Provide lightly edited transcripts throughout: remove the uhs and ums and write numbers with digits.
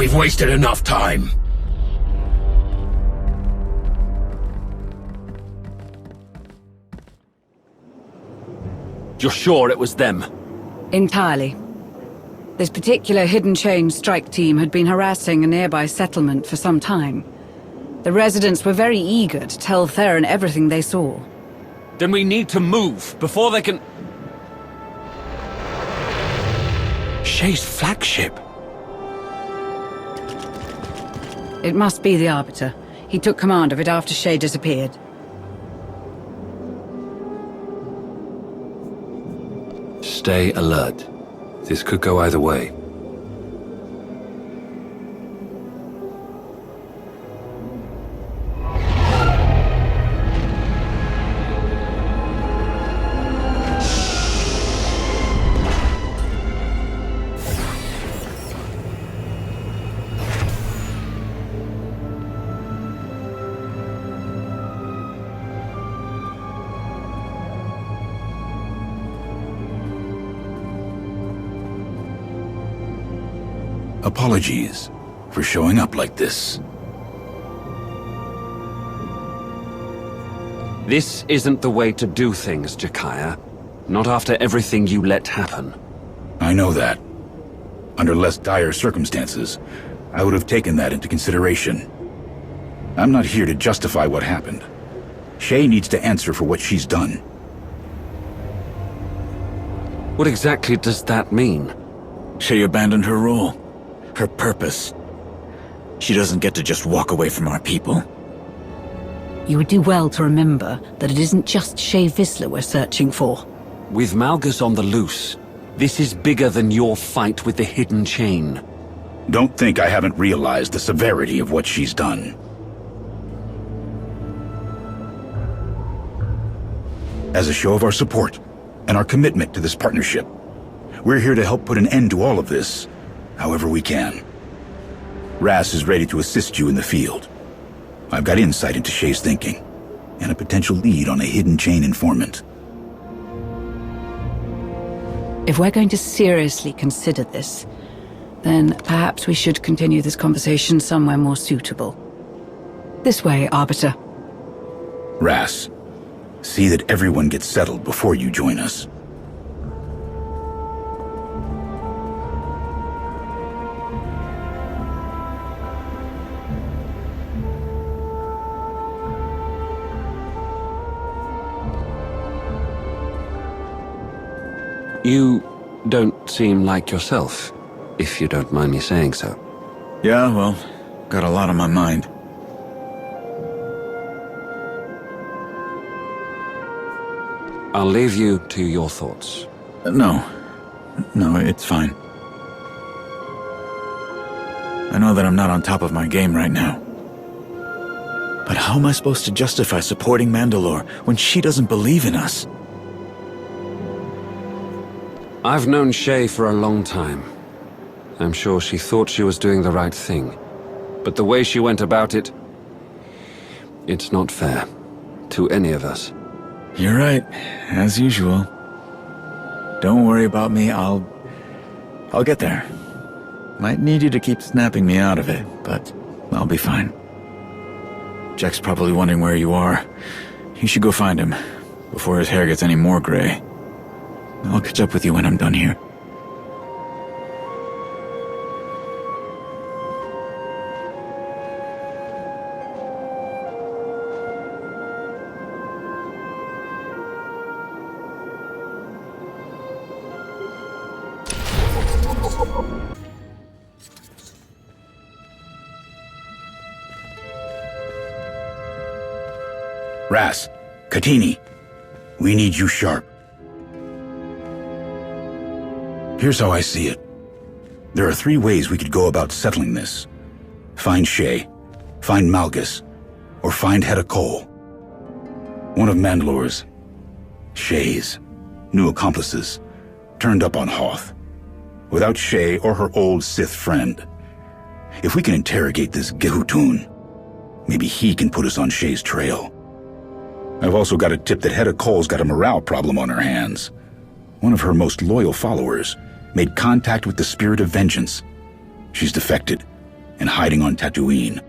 We've wasted enough time. You're sure it was them? Entirely. This particular hidden chain strike team had been harassing a nearby settlement for some time. The residents were very eager to tell Theron everything they saw. Then we need to move before they can... Shay's flagship. It must be the Arbiter. He took command of it after Shay disappeared. Stay alert. This could go either way. Apologies for showing up like this. This isn't the way to do things, Jakaya. Not after everything you let happen. I know that. Under less dire circumstances, I would have taken that into consideration. I'm not here to justify what happened. Shay needs to answer for what she's done. What exactly does that mean? Shay abandoned her role. Her purpose. She doesn't get to just walk away from our people. You would do well to remember that it isn't just Shay Vizsla we're searching for. With Malgus on the loose, this is bigger than your fight with the hidden chain. Don't think I haven't realized the severity of what she's done. As a show of our support and our commitment to this partnership, we're here to help put an end to all of this, however we can. Ras is ready to assist you in the field. I've got insight into Shay's thinking, and a potential lead on a hidden chain informant. If we're going to seriously consider this, then perhaps we should continue this conversation somewhere more suitable. This way, Arbiter. Ras, see that everyone gets settled before you join us. You don't seem like yourself, if you don't mind me saying so. Yeah, well, got a lot on my mind. I'll leave you to your thoughts. No, it's fine. I know that I'm not on top of my game right now. But how am I supposed to justify supporting Mandalore when she doesn't believe in us? I've known Shay for a long time. I'm sure she thought she was doing the right thing. But the way she went about it... it's not fair. To any of us. You're right, as usual. Don't worry about me, I'll get there. Might need you to keep snapping me out of it, but I'll be fine. Jack's probably wondering where you are. You should go find him, before his hair gets any more gray. I'll catch up with you when I'm done here. Ras, Katini, we need you sharp. Here's how I see it. There are 3 ways we could go about settling this. Find Shay, find Malgus, or find Hedda Cole. One of Mandalore's, Shay's, new accomplices, turned up on Hoth. Without Shay or her old Sith friend. If we can interrogate this Gehutun, maybe he can put us on Shay's trail. I've also got a tip that Hedda Cole's got a morale problem on her hands. One of her most loyal followers made contact with the Spirit of Vengeance. She's defected, and hiding on Tatooine.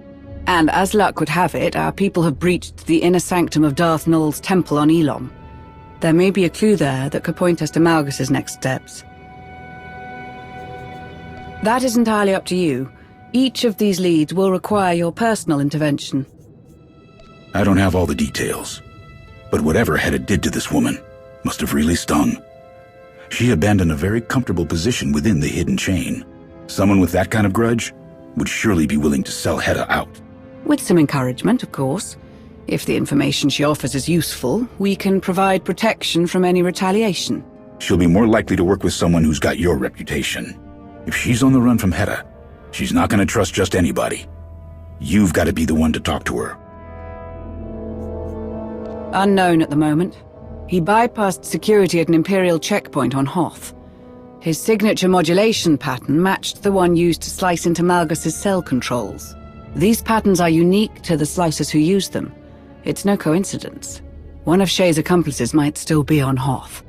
And as luck would have it, our people have breached the inner sanctum of Darth Nul's temple on Elom. There may be a clue there that could point us to Malgus's next steps. That is entirely up to you. Each of these leads will require your personal intervention. I don't have all the details, but whatever Hedda did to this woman must have really stung. She abandoned a very comfortable position within the hidden chain. Someone with that kind of grudge would surely be willing to sell Hedda out. With some encouragement, of course. If the information she offers is useful, we can provide protection from any retaliation. She'll be more likely to work with someone who's got your reputation. If she's on the run from Hedda, she's not going to trust just anybody. You've got to be the one to talk to her. Unknown at the moment. He bypassed security at an Imperial checkpoint on Hoth. His signature modulation pattern matched the one used to slice into Malgus's cell controls. These patterns are unique to the slicers who use them. It's no coincidence. One of Shay's accomplices might still be on Hoth.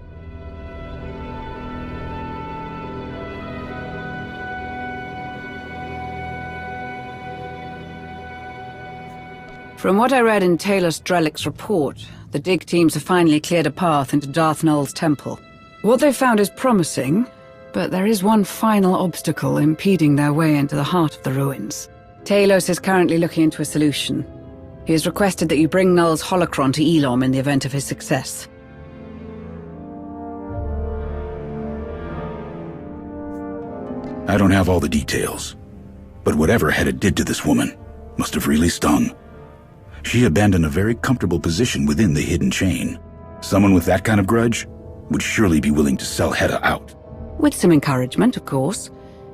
From what I read in Taylor Strelick's report, the dig teams have finally cleared a path into Darth Nul's temple. What they've found is promising, but there is one final obstacle impeding their way into the heart of the ruins. Talos is currently looking into a solution. He has requested that you bring Nul's holocron to Elom in the event of his success. I don't have all the details, but whatever Hedda did to this woman must have really stung. She abandoned a very comfortable position within the hidden chain. Someone with that kind of grudge would surely be willing to sell Hedda out. With some encouragement, of course.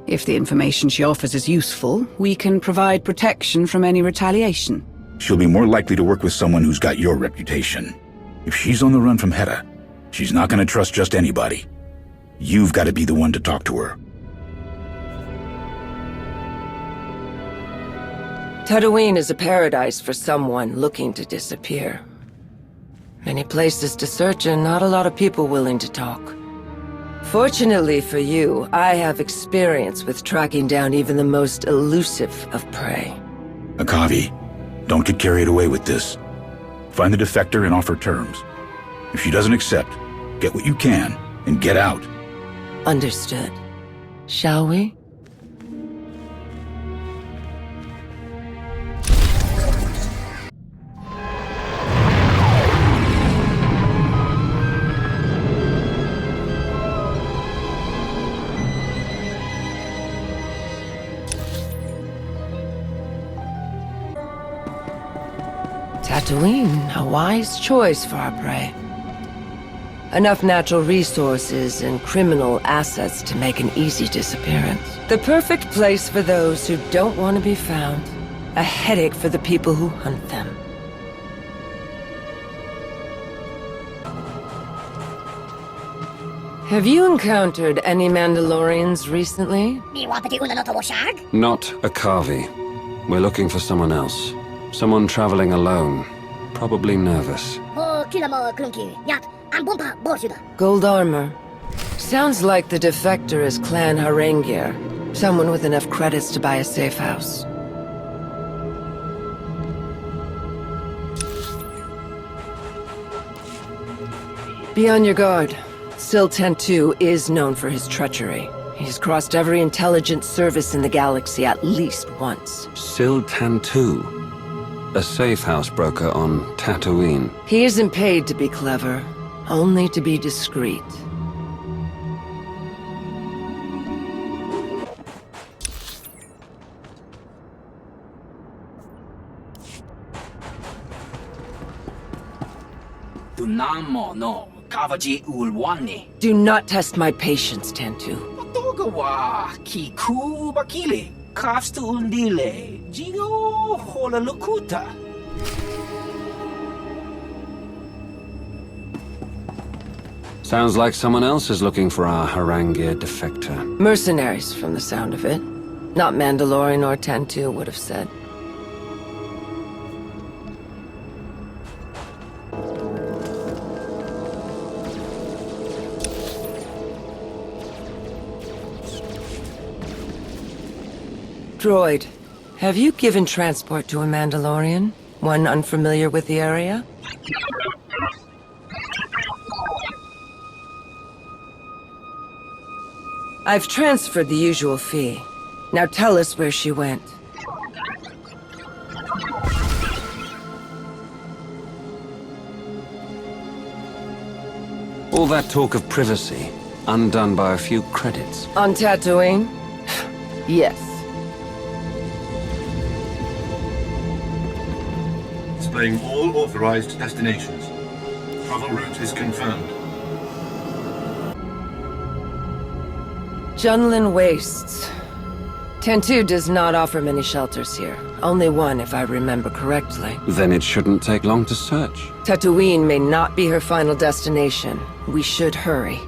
If the information she offers is useful, we can provide protection from any retaliation. She'll be more likely to work with someone who's got your reputation. If she's on the run from Hedda, she's not going to trust just anybody. You've got to be the one to talk to her. Tatooine is a paradise for someone looking to disappear. Many places to search and not a lot of people willing to talk. Fortunately for you, I have experience with tracking down even the most elusive of prey. Akavi, don't get carried away with this. Find the defector and offer terms. If she doesn't accept, get what you can and get out. Understood. Shall we? Tatooine, a wise choice for our prey. Enough natural resources and criminal assets to make an easy disappearance. The perfect place for those who don't want to be found. A headache for the people who hunt them. Have you encountered any Mandalorians recently? Not Akavi. We're looking for someone else. Someone traveling alone. Probably nervous. Gold armor. Sounds like the defector is Clan Harengir. Someone with enough credits to buy a safe house. Be on your guard. SWTOR is known for his treachery. He's crossed every intelligence service in the galaxy at least once. SWTOR. A safe house broker on Tatooine. He isn't paid to be clever, only to be discreet. Do not test my patience, Tantu. Sounds like someone else is looking for our Harengir defector. Mercenaries, from the sound of it. Not Mandalorian or Tantu would have said. Droid, Have you given transport to a Mandalorian? One unfamiliar with the area? I've transferred the usual fee. Now tell us where she went. All that talk of privacy, undone by a few credits. On Tatooine? Yes. Displaying all authorized destinations. Travel route is confirmed. Junlin Wastes. Tantu does not offer many shelters here. Only one, if I remember correctly. Then it shouldn't take long to search. Tatooine may not be her final destination. We should hurry.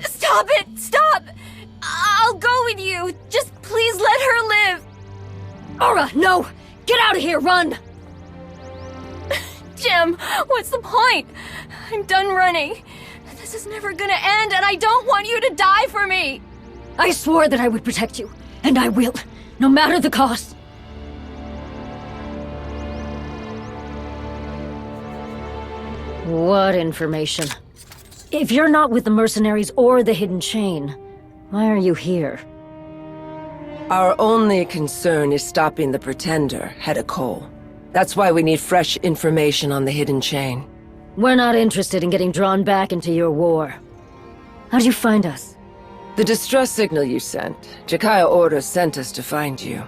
Stop it! Stop! I'll go with you. Just please let her live. Aura, no! Get out of here, run! Jim, what's the point? I'm done running. This is never gonna end, and I don't want you to die for me! I swore that I would protect you, and I will, no matter the cost. What information? If you're not with the mercenaries or the Hidden Chain, why are you here? Our only concern is stopping the Pretender, Hedda Cole. That's why we need fresh information on the Hidden Chain. We're not interested in getting drawn back into your war. How'd you find us? The distress signal you sent. Jakaya Order sent us to find you.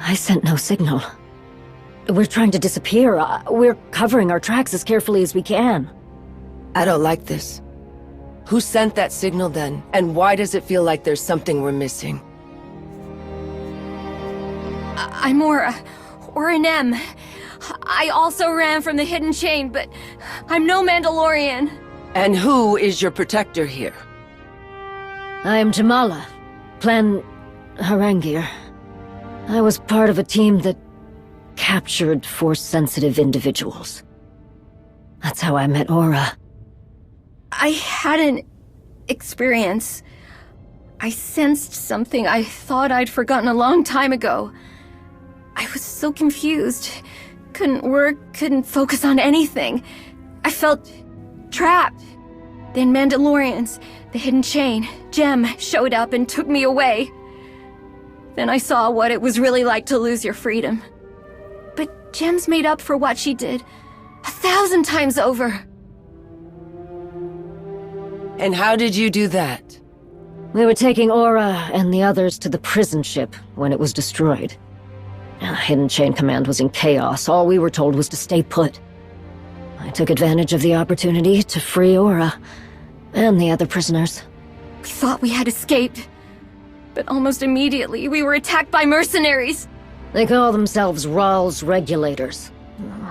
I sent no signal. We're trying to disappear. We're covering our tracks as carefully as we can. I don't like this. Who sent that signal then? And why does it feel like there's something we're missing? I'm Aura. Aura M. I also ran from the Hidden Chain, but I'm no Mandalorian. And who is your protector here? I am Jamala, Plan Harangir. I was part of a team that captured Force-sensitive individuals. That's how I met Aura. I had an experience. I sensed something I thought I'd forgotten a long time ago. I was so confused. Couldn't work, couldn't focus on anything. I felt trapped. Then Mandalorians, the Hidden Chain, Jem showed up and took me away. Then I saw what it was really like to lose your freedom. But Jem's made up for what she did 1,000 times over. And how did you do that? We were taking Aura and the others to the prison ship when it was destroyed. Hidden Chain Command was in chaos. All we were told was to stay put. I took advantage of the opportunity to free Aura and the other prisoners. We thought we had escaped. But almost immediately, we were attacked by mercenaries. They call themselves Rawls Regulators.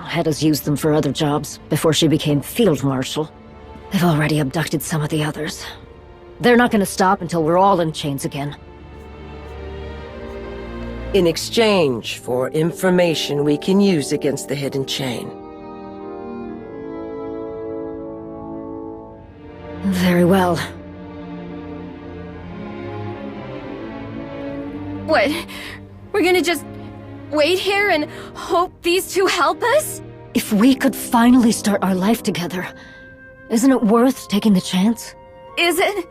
Hedda's used them for other jobs before she became Field Marshal. They've already abducted some of the others. They're not gonna stop until we're all in chains again. In exchange for information we can use against the Hidden Chain. Very well. What? We're gonna just wait here and hope these two help us? If we could finally start our life together, isn't it worth taking the chance? Is it?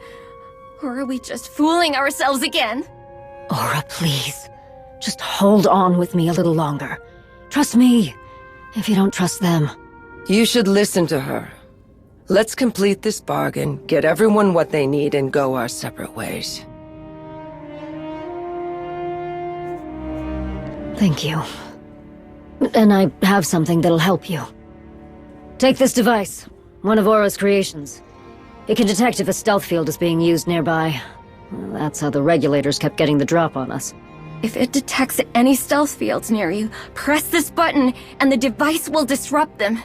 Or are we just fooling ourselves again? Aura, please. Just hold on with me a little longer. Trust me, if you don't trust them. You should listen to her. Let's complete this bargain, get everyone what they need, and go our separate ways. Thank you. And I have something that'll help you. Take this device, one of Aura's creations. It can detect if a stealth field is being used nearby. That's how the regulators kept getting the drop on us. If it detects any stealth fields near you, press this button and the device will disrupt them.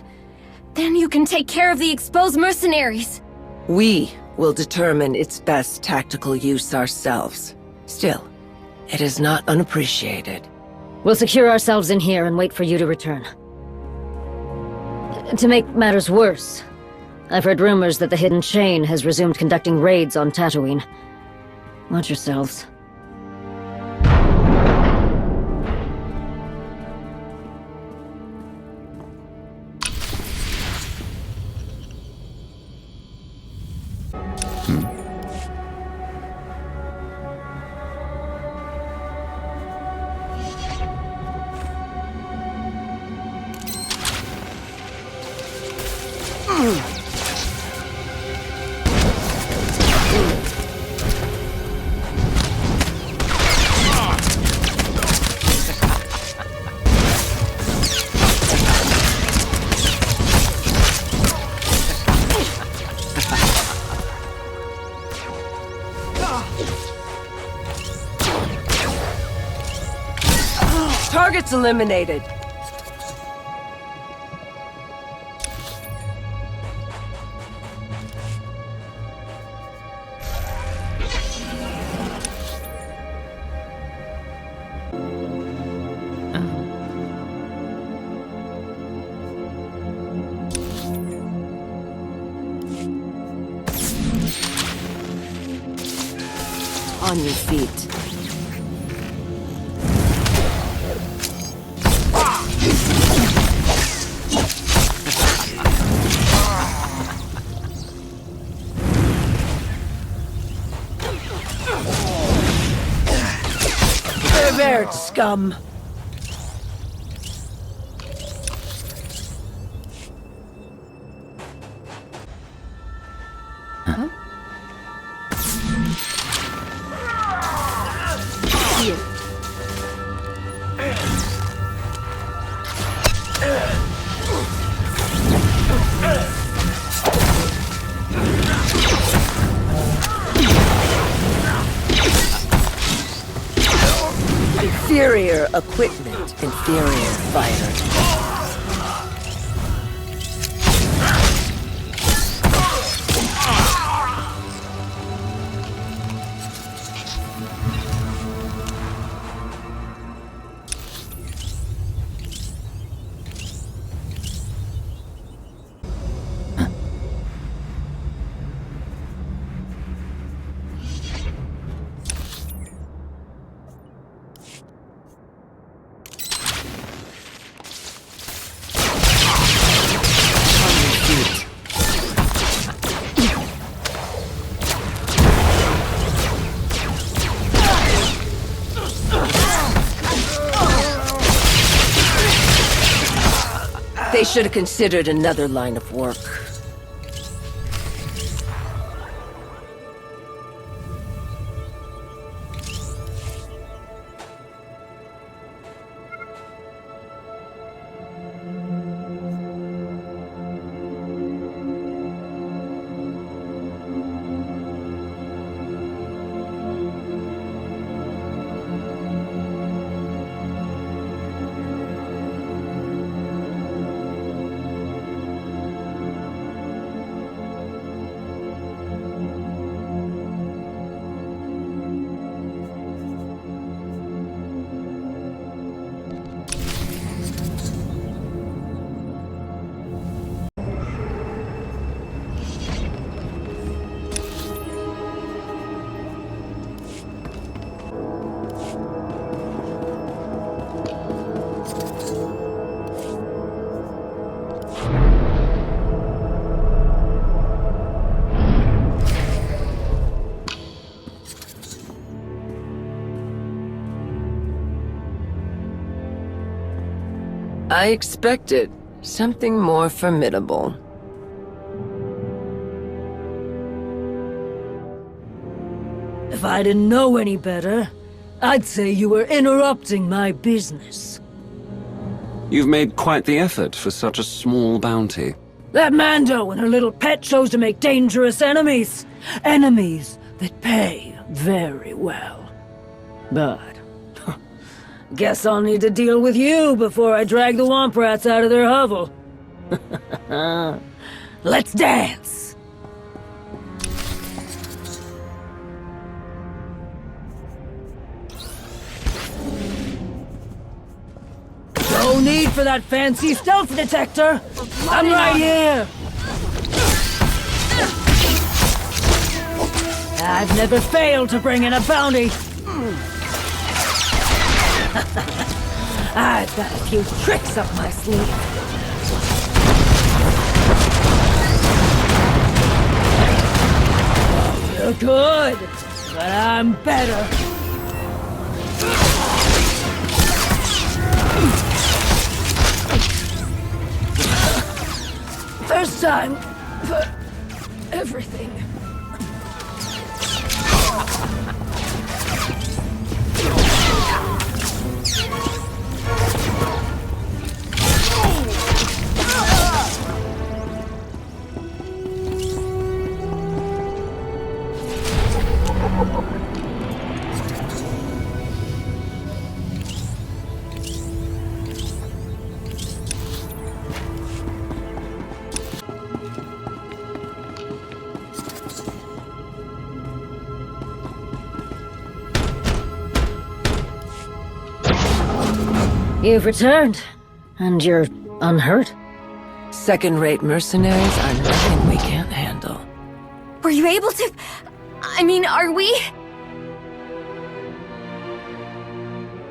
Then you can take care of the exposed mercenaries. We will determine its best tactical use ourselves. Still, it is not unappreciated. We'll secure ourselves in here and wait for you to return. To make matters worse, I've heard rumors that the Hidden Chain has resumed conducting raids on Tatooine. Watch yourselves. Targets eliminated. On your feet. Pervert scum. Inferior equipment, inferior fighter. They should have considered another line of work. I expected something more formidable. If I didn't know any better, I'd say you were interrupting my business. You've made quite the effort for such a small bounty. That Mando and her little pet chose to make dangerous enemies. Enemies that pay very well. But guess I'll need to deal with you before I drag the Womp Rats out of their hovel. Let's dance! No need for that fancy stealth detector! I'm right here! I've never failed to bring in a bounty! I've got a few tricks up my sleeve. You're good, but I'm better. First time for everything. You've returned, and you're unhurt. Second-rate mercenaries are nothing we can't handle. Were you able to... I mean, are we...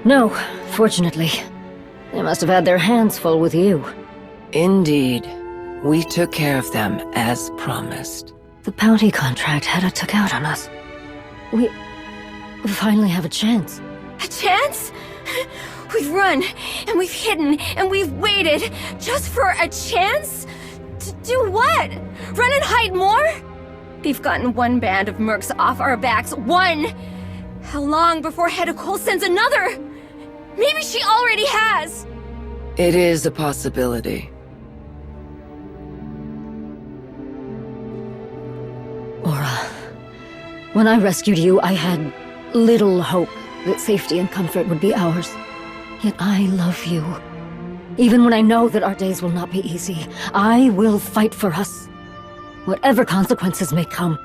No, fortunately. They must have had their hands full with you. Indeed. We took care of them, as promised. The bounty contract Hedda took out on us. We finally have a chance. A chance? We've run, and we've hidden, and we've waited, just for a chance? To do what? Run and hide more? They've gotten one band of mercs off our backs. One! How long before Hedda Cole sends another? Maybe she already has! It is a possibility. Aura, when I rescued you, I had little hope that safety and comfort would be ours. Yet I love you. Even when I know that our days will not be easy, I will fight for us. Whatever consequences may come,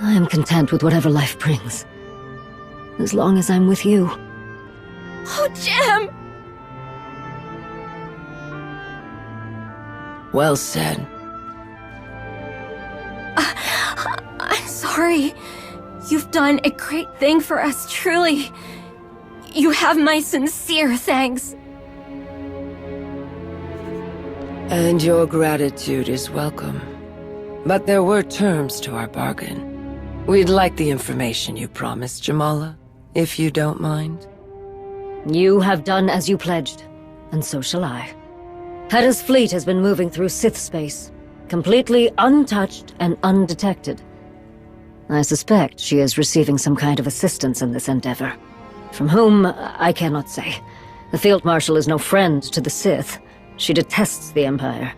I am content with whatever life brings. As long as I'm with you. Oh, Jim! Well said. I'm sorry. You've done a great thing for us, truly. You have my sincere thanks. And your gratitude is welcome. But there were terms to our bargain. We'd like the information you promised, Jamala, if you don't mind. You have done as you pledged, and so shall I. Hedda's fleet has been moving through Sith space, completely untouched and undetected. I suspect she is receiving some kind of assistance in this endeavor. From whom, I cannot say. The Field Marshal is no friend to the Sith. She detests the Empire.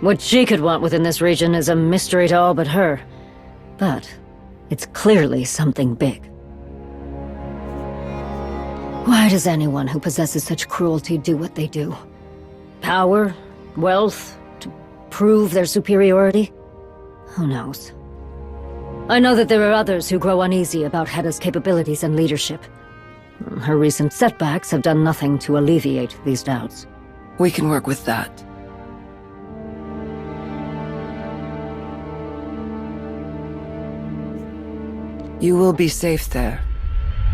What she could want within this region is a mystery to all but her. But it's clearly something big. Why does anyone who possesses such cruelty do what they do? Power? Wealth? To prove their superiority? Who knows? I know that there are others who grow uneasy about Hedda's capabilities and leadership. Her recent setbacks have done nothing to alleviate these doubts. We can work with that. You will be safe there.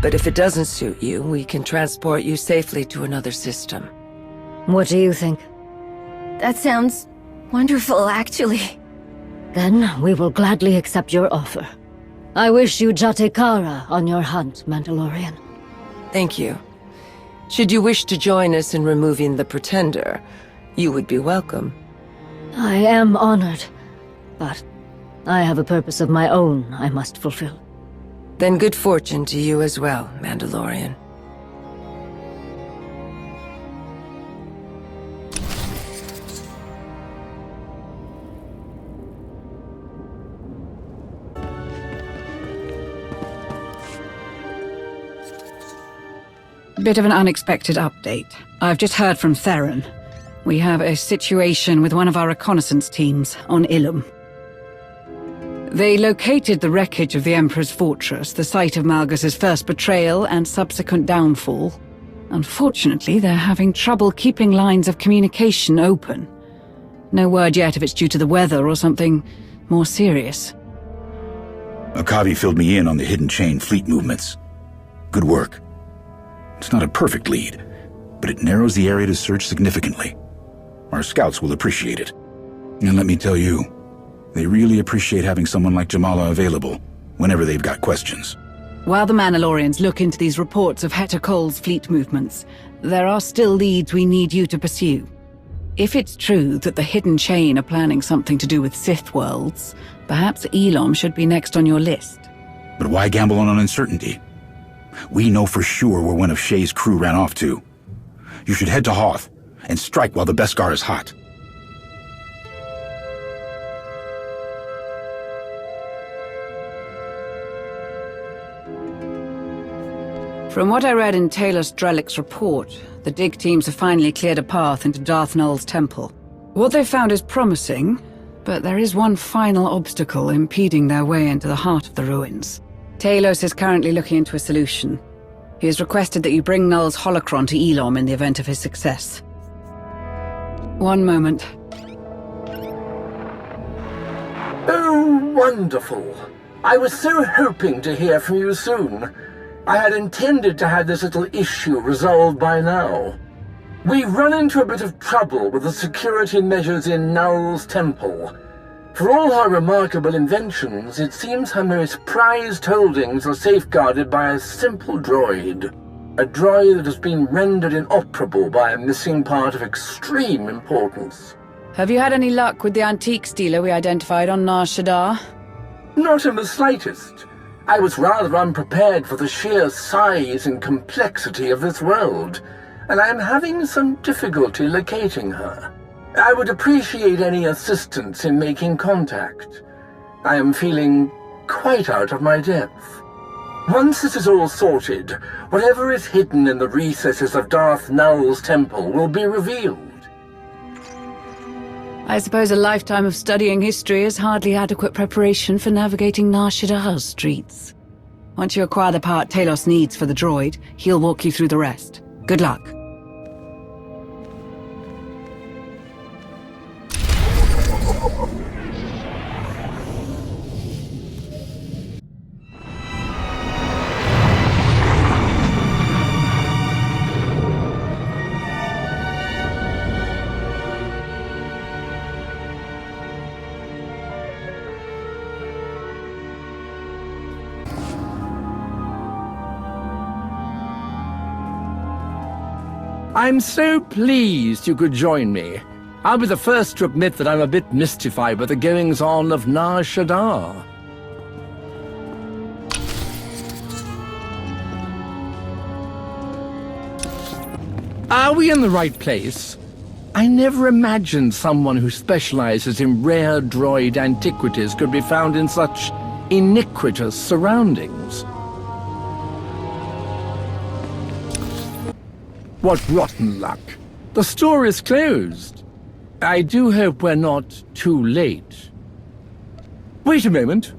But if it doesn't suit you, we can transport you safely to another system. What do you think? That sounds wonderful, actually. Then we will gladly accept your offer. I wish you Jatekara on your hunt, Mandalorian. Thank you. Should you wish to join us in removing the Pretender, you would be welcome. I am honored, but I have a purpose of my own I must fulfill. Then good fortune to you as well, Mandalorian. Bit of an unexpected update. I've just heard from Theron. We have a situation with one of our reconnaissance teams on Ilum. They located the wreckage of the Emperor's fortress, the site of Malgus's first betrayal and subsequent downfall. Unfortunately, they're having trouble keeping lines of communication open. No word yet if it's due to the weather or something more serious. Akavi filled me in on the hidden chain fleet movements. Good work. It's not a perfect lead, but it narrows the area to search significantly. Our scouts will appreciate it. And let me tell you, they really appreciate having someone like Jamala available whenever they've got questions. While the Mandalorians look into these reports of Heta Cole's fleet movements, there are still leads we need you to pursue. If it's true that the Hidden Chain are planning something to do with Sith worlds, perhaps Elom should be next on your list. But why gamble on uncertainty? We know for sure where one of Shay's crew ran off to. You should head to Hoth and strike while the Beskar is hot. From what I read in Taylor Strelick's report, the dig teams have finally cleared a path into Darth Nul's temple. What they found is promising, but there is one final obstacle impeding their way into the heart of the ruins. Talos is currently looking into a solution. He has requested that you bring Null's holocron to Elom in the event of his success. One moment. Oh, wonderful. I was so hoping to hear from you soon. I had intended to have this little issue resolved by now. We've run into a bit of trouble with the security measures in Null's temple. For all her remarkable inventions, it seems her most prized holdings are safeguarded by a simple droid. A droid that has been rendered inoperable by a missing part of extreme importance. Have you had any luck with the antique dealer we identified on Nar Shaddaa? Not in the slightest. I was rather unprepared for the sheer size and complexity of this world, and I am having some difficulty locating her. I would appreciate any assistance in making contact. I am feeling quite out of my depth. Once this is all sorted, whatever is hidden in the recesses of Darth Nul's temple will be revealed. I suppose a lifetime of studying history is hardly adequate preparation for navigating Nar Shaddaa's streets. Once you acquire the part Talos needs for the droid, he'll walk you through the rest. Good luck. I'm so pleased you could join me. I'll be the first to admit that I'm a bit mystified by the goings-on of Nar Shaddaa. Are we in the right place? I never imagined someone who specializes in rare droid antiquities could be found in such iniquitous surroundings. What rotten luck. The store is closed. I do hope we're not too late. Wait a moment.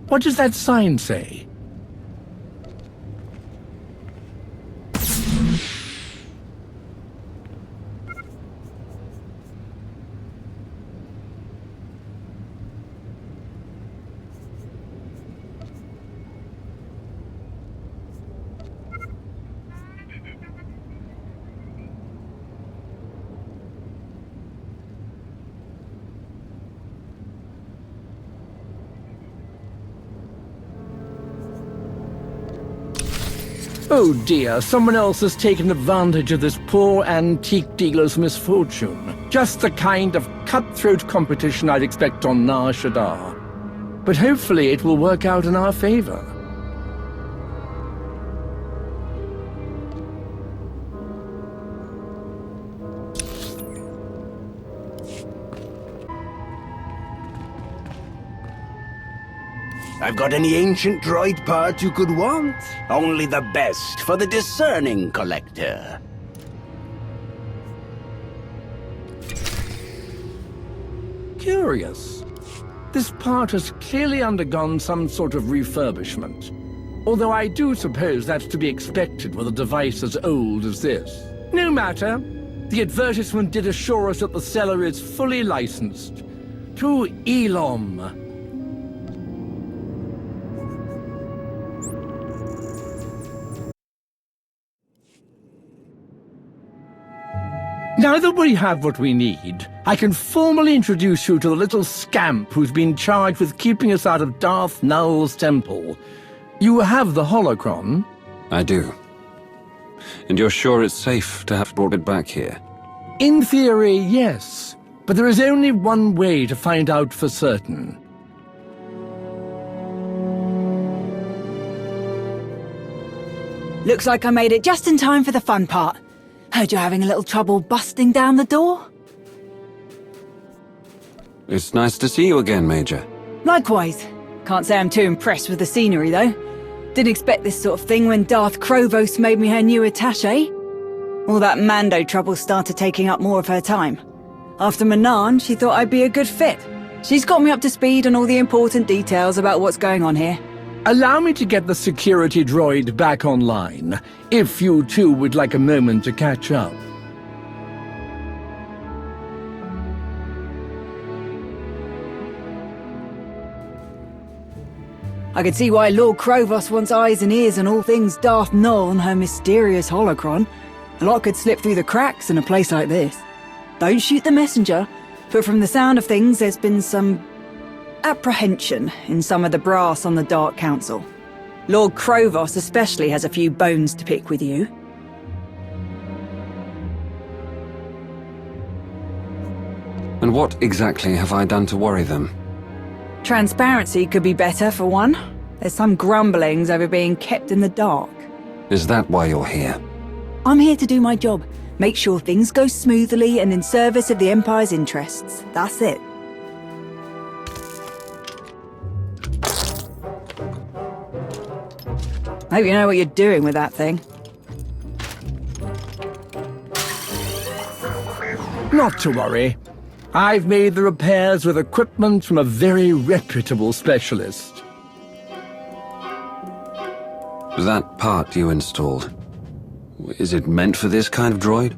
What does that sign say? Oh dear, someone else has taken advantage of this poor antique dealer's misfortune. Just the kind of cutthroat competition I'd expect on Nar Shaddaa. But hopefully it will work out in our favor. I've got any ancient droid part you could want. Only the best for the discerning collector. Curious. This part has clearly undergone some sort of refurbishment. Although I do suppose that's to be expected with a device as old as this. No matter. The advertisement did assure us that the seller is fully licensed. To Elom. Now that we have what we need, I can formally introduce you to the little scamp who's been charged with keeping us out of Darth Null's temple. You have the holocron? I do. And you're sure it's safe to have brought it back here? In theory, yes. But there is only one way to find out for certain. Looks like I made it just in time for the fun part. Heard you're having a little trouble busting down the door? It's nice to see you again, Major. Likewise. Can't say I'm too impressed with the scenery, though. Didn't expect this sort of thing when Darth Krovos made me her new attaché. All that Mando trouble started taking up more of her time. After Manan, she thought I'd be a good fit. She's got me up to speed on all the important details about what's going on here. Allow me to get the security droid back online, if you two would like a moment to catch up. I can see why Lord Krovos wants eyes and ears on all things Darth Null and her mysterious holocron. A lot could slip through the cracks in a place like this. Don't shoot the messenger, but from the sound of things, there's been some apprehension in some of the brass on the Dark Council. Lord Krovos especially has a few bones to pick with you. And what exactly have I done to worry them? Transparency could be better, for one. There's some grumblings over being kept in the dark. Is that why you're here? I'm here to do my job. Make sure things go smoothly and in service of the Empire's interests. That's it. Hope you know what you're doing with that thing. Not to worry. I've made the repairs with equipment from a very reputable specialist. That part you installed, is it meant for this kind of droid?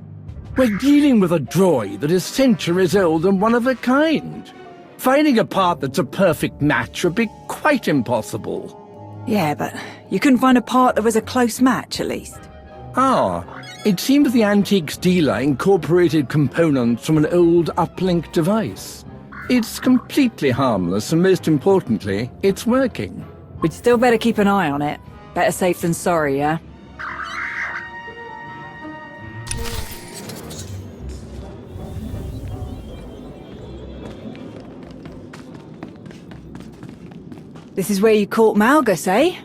We're dealing with a droid that is centuries old and one of a kind. Finding a part that's a perfect match would be quite impossible. Yeah, but you couldn't find a part that was a close match, at least. Ah, it seems the antiques dealer incorporated components from an old uplink device. It's completely harmless, and most importantly, it's working. We'd still better keep an eye on it. Better safe than sorry, yeah? This is where you caught Malgus, eh?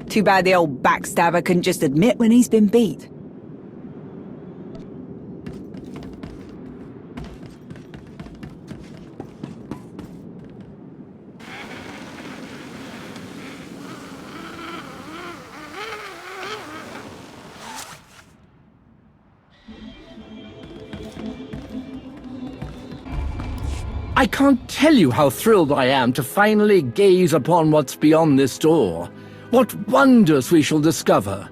Too bad the old backstabber couldn't just admit when he's been beat. I can't tell you how thrilled I am to finally gaze upon what's beyond this door. What wonders we shall discover.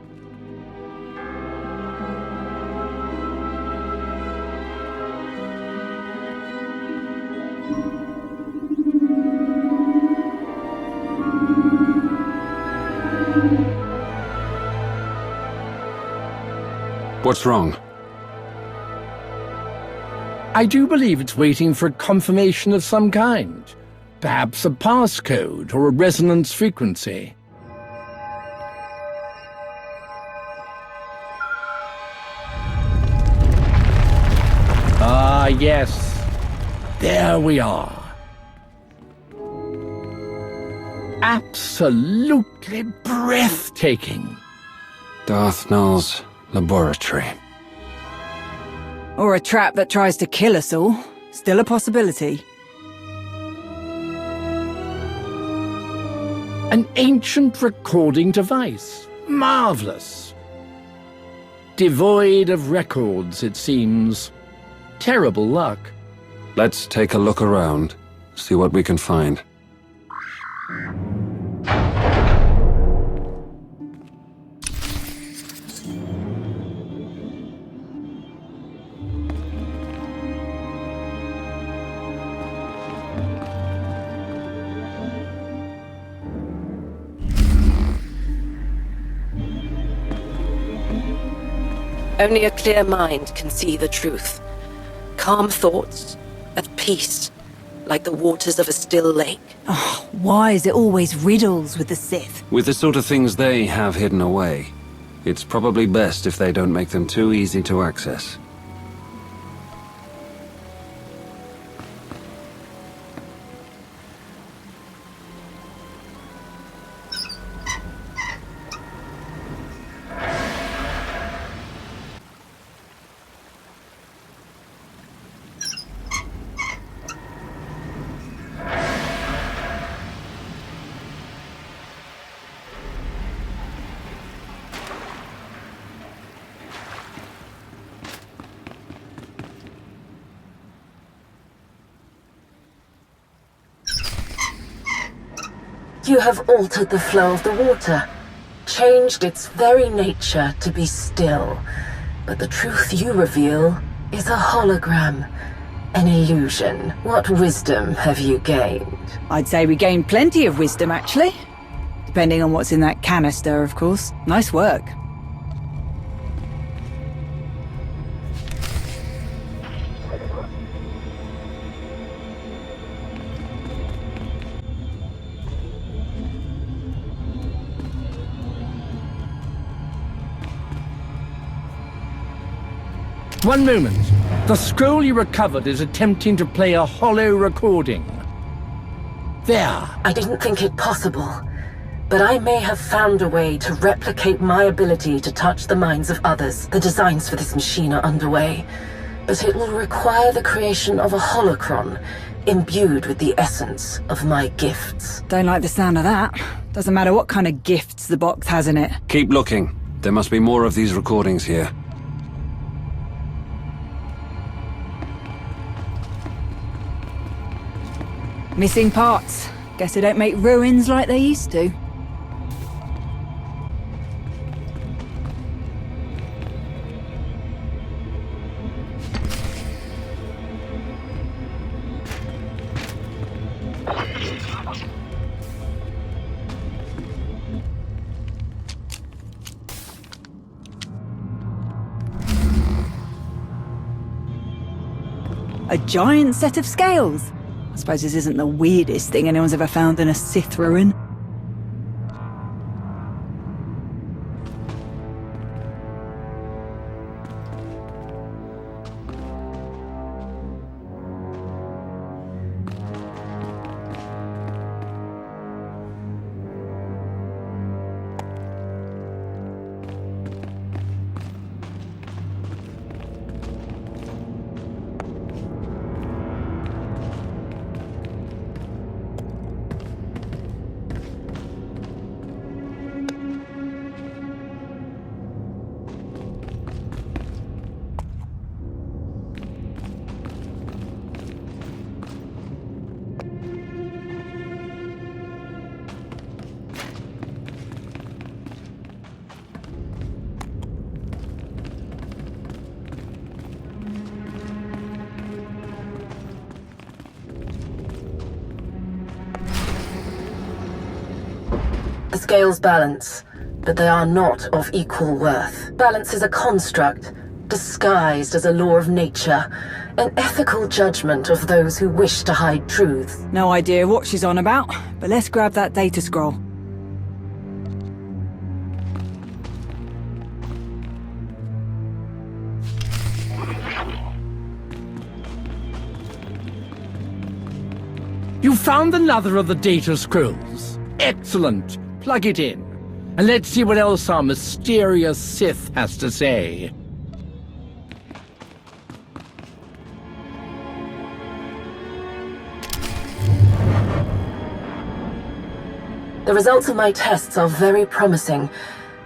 What's wrong? I do believe it's waiting for a confirmation of some kind. Perhaps a passcode or a resonance frequency. Ah, yes. There we are. Absolutely breathtaking. Darth Null's laboratory. Or a trap that tries to kill us all. Still a possibility. An ancient recording device. Marvelous. Devoid of records, it seems. Terrible luck. Let's take a look around, see what we can find. Only a clear mind can see the truth. Calm thoughts, at peace, like the waters of a still lake. Oh, why is it always riddles with the Sith? With the sort of things they have hidden away, it's probably best if they don't make them too easy to access. You have altered the flow of the water, changed its very nature to be still. But the truth you reveal is a hologram, an illusion. What wisdom have you gained? I'd say we gained plenty of wisdom, actually. Depending on what's in that canister, of course. Nice work. One moment. The scroll you recovered is attempting to play a hollow recording. There. I didn't think it possible, but I may have found a way to replicate my ability to touch the minds of others. The designs for this machine are underway, but it will require the creation of a holocron imbued with the essence of my gifts. Don't like the sound of that. Doesn't matter what kind of gifts the box has in it. Keep looking. There must be more of these recordings here. Missing parts. Guess they don't make ruins like they used to. A giant set of scales. I suppose this isn't the weirdest thing anyone's ever found in a Sith ruin. The scales balance, but they are not of equal worth. Balance is a construct, disguised as a law of nature, an ethical judgment of those who wish to hide truth. No idea what she's on about, but let's grab that data scroll. You found another of the data scrolls. Excellent. Plug it in. And let's see what else our mysterious Sith has to say. The results of my tests are very promising,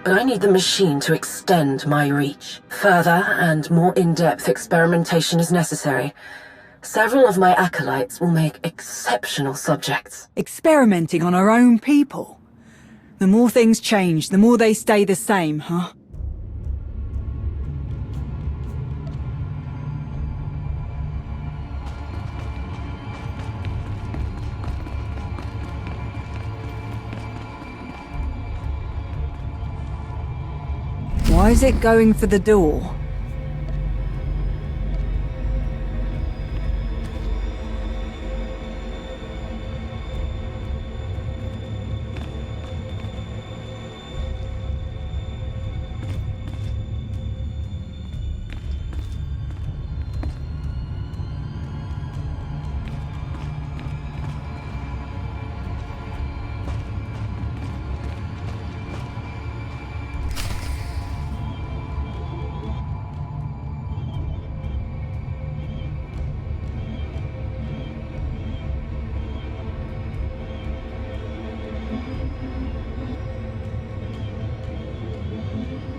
but I need the machine to extend my reach. Further and more in-depth experimentation is necessary. Several of my acolytes will make exceptional subjects. Experimenting on our own people? The more things change, the more they stay the same, huh? Why is it going for the door?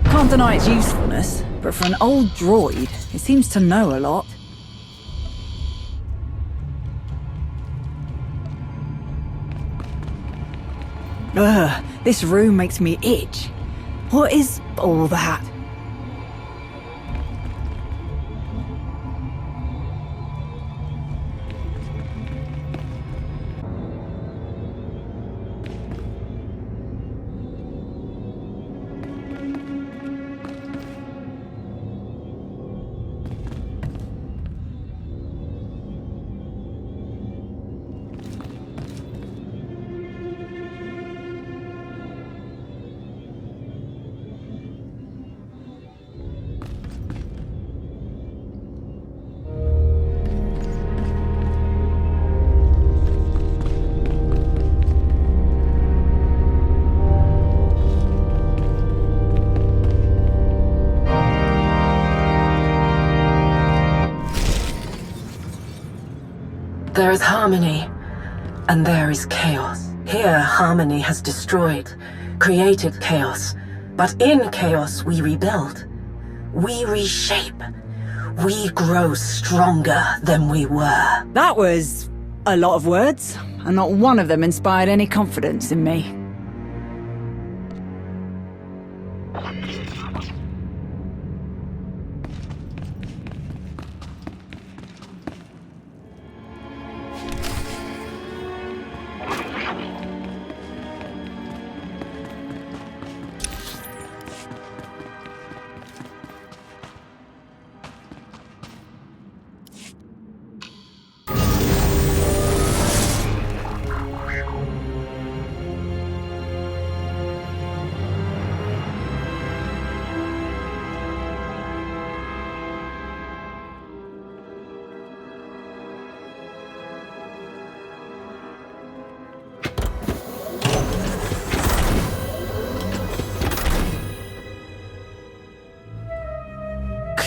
Can't deny its usefulness, but for an old droid, it seems to know a lot. Ugh, this room makes me itch. What is all that? There is harmony, and there is chaos. Here, harmony has destroyed, created chaos. But in chaos, we rebuild. We reshape. We grow stronger than we were. That was a lot of words, and not one of them inspired any confidence in me.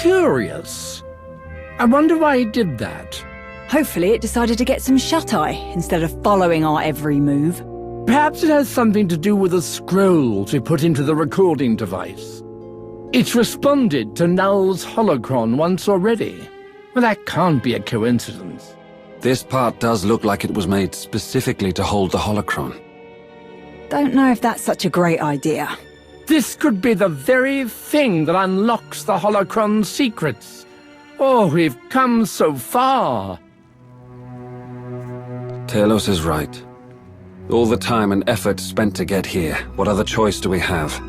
Curious. I wonder why he did that. Hopefully it decided to get some shut-eye, instead of following our every move. Perhaps it has something to do with the scrolls we put into the recording device. It's responded to Null's holocron once already. Well, that can't be a coincidence. This part does look like it was made specifically to hold the holocron. Don't know if that's such a great idea. This could be the very thing that unlocks the holocron's secrets. Oh, we've come so far. Talos is right. All the time and effort spent to get here, what other choice do we have?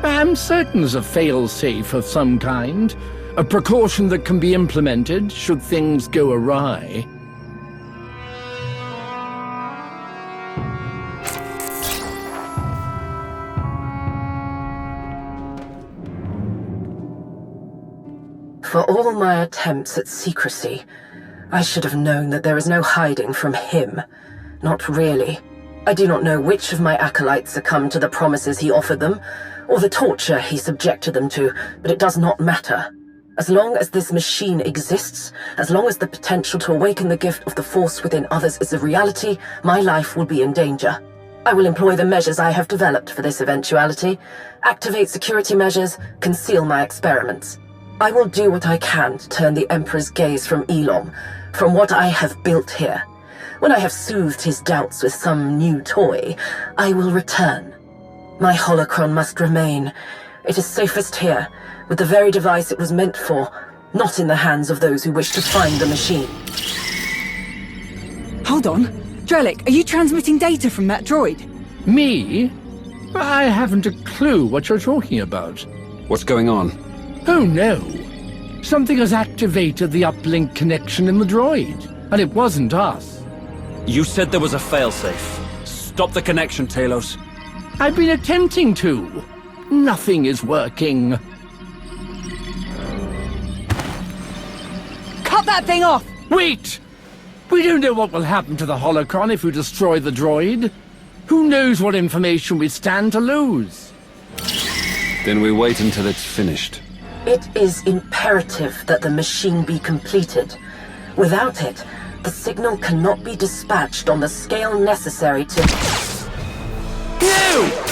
I'm certain there's a fail-safe of some kind. A precaution that can be implemented should things go awry. For all my attempts at secrecy, I should have known that there is no hiding from him. Not really. I do not know which of my acolytes succumbed to the promises he offered them, or the torture he subjected them to, but it does not matter. As long as this machine exists, as long as the potential to awaken the gift of the Force within others is a reality, my life will be in danger. I will employ the measures I have developed for this eventuality, activate security measures, conceal my experiments. I will do what I can to turn the Emperor's gaze from Elom, from what I have built here. When I have soothed his doubts with some new toy, I will return. My holocron must remain. It is safest here, with the very device it was meant for, not in the hands of those who wish to find the machine. Hold on. Drellic, are you transmitting data from that droid? Me? I haven't a clue what you're talking about. What's going on? Oh no. Something has activated the uplink connection in the droid, and it wasn't us. You said there was a failsafe. Stop the connection, Talos. I've been attempting to. Nothing is working. Cut that thing off! Wait! We don't know what will happen to the holocron if we destroy the droid. Who knows what information we stand to lose? Then we wait until it's finished. It is imperative that the machine be completed. Without it, the signal cannot be dispatched on the scale necessary to... No!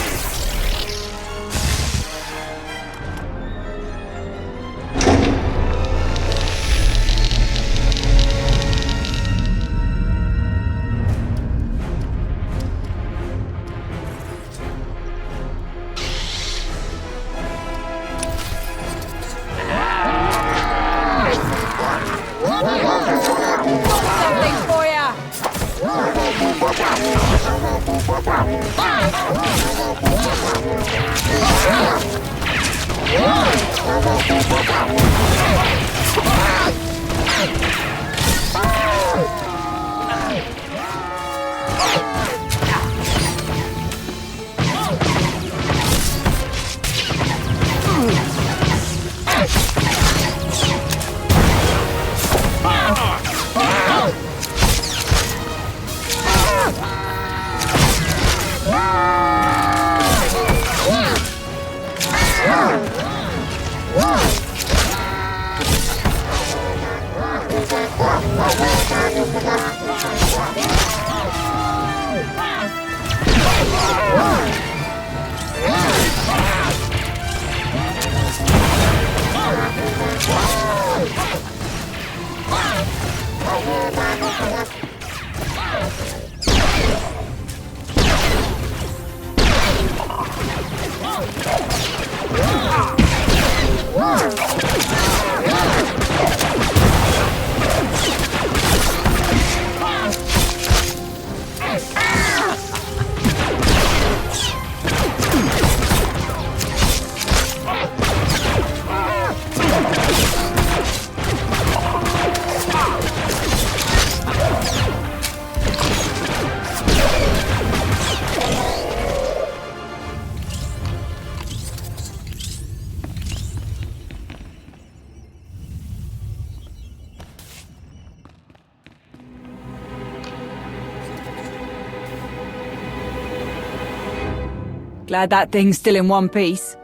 Glad that thing's still in one piece.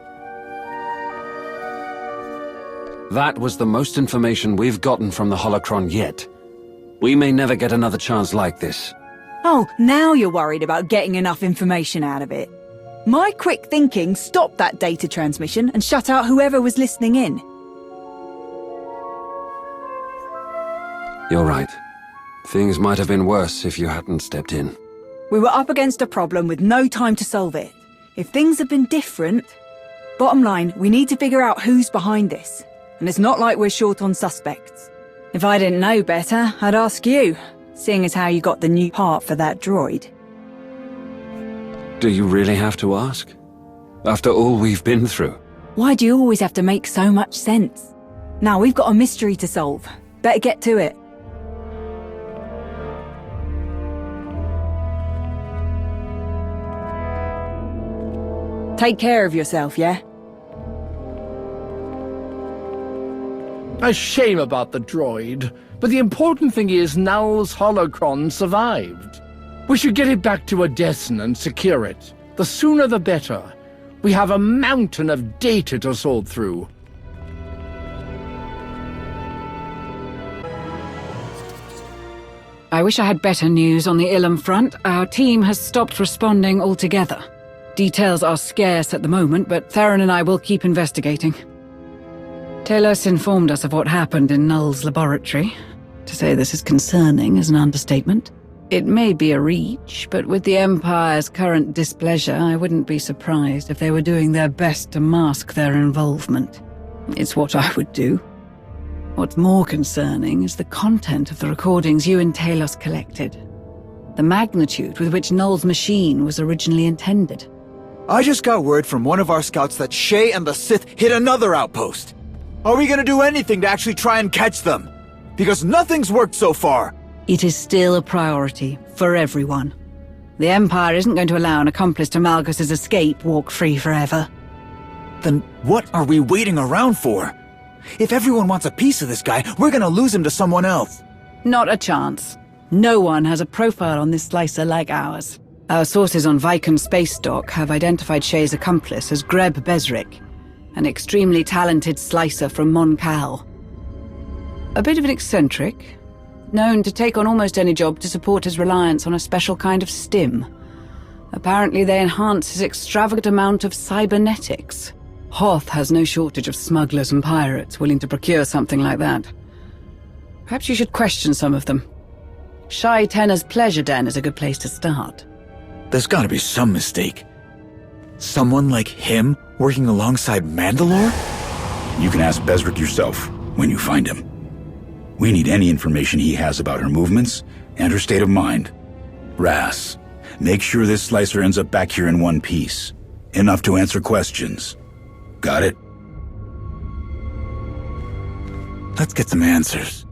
That was the most information we've gotten from the holocron yet. We may never get another chance like this. Oh, now you're worried about getting enough information out of it. My quick thinking stopped that data transmission and shut out whoever was listening in. You're right. Things might have been worse if you hadn't stepped in. We were up against a problem with no time to solve it. If things had been different... Bottom line, we need to figure out who's behind this. And it's not like we're short on suspects. If I didn't know better, I'd ask you, seeing as how you got the new part for that droid. Do you really have to ask? After all we've been through? Why do you always have to make so much sense? Now, we've got a mystery to solve. Better get to it. Take care of yourself, yeah? A shame about the droid, but the important thing is Null's holocron survived. We should get it back to Odessen and secure it. The sooner the better. We have a mountain of data to sort through. I wish I had better news on the Ilum front. Our team has stopped responding altogether. Details are scarce at the moment, but Theron and I will keep investigating. Talos informed us of what happened in Null's laboratory. To say this is concerning is an understatement. It may be a reach, but with the Empire's current displeasure, I wouldn't be surprised if they were doing their best to mask their involvement. It's what I would do. What's more concerning is the content of the recordings you and Talos collected. The magnitude with which Null's machine was originally intended. I just got word from one of our scouts that Shay and the Sith hit another outpost. Are we gonna do anything to actually try and catch them? Because nothing's worked so far. It is still a priority for everyone. The Empire isn't going to allow an accomplice to Malgus's escape walk free forever. Then what are we waiting around for? If everyone wants a piece of this guy, we're gonna lose him to someone else. Not a chance. No one has a profile on this slicer like ours. Our sources on Viken Space Dock have identified Shay's accomplice as Greb Bezrik, an extremely talented slicer from Mon Cal. A bit of an eccentric, known to take on almost any job to support his reliance on a special kind of stim. Apparently they enhance his extravagant amount of cybernetics. Hoth has no shortage of smugglers and pirates willing to procure something like that. Perhaps you should question some of them. Shai Tena's Pleasure Den is a good place to start. There's gotta be some mistake. Someone like him working alongside Mandalore? You can ask Bezrik yourself when you find him. We need any information he has about her movements and her state of mind. Ras, make sure this slicer ends up back here in one piece. Enough to answer questions. Got it? Let's get some answers.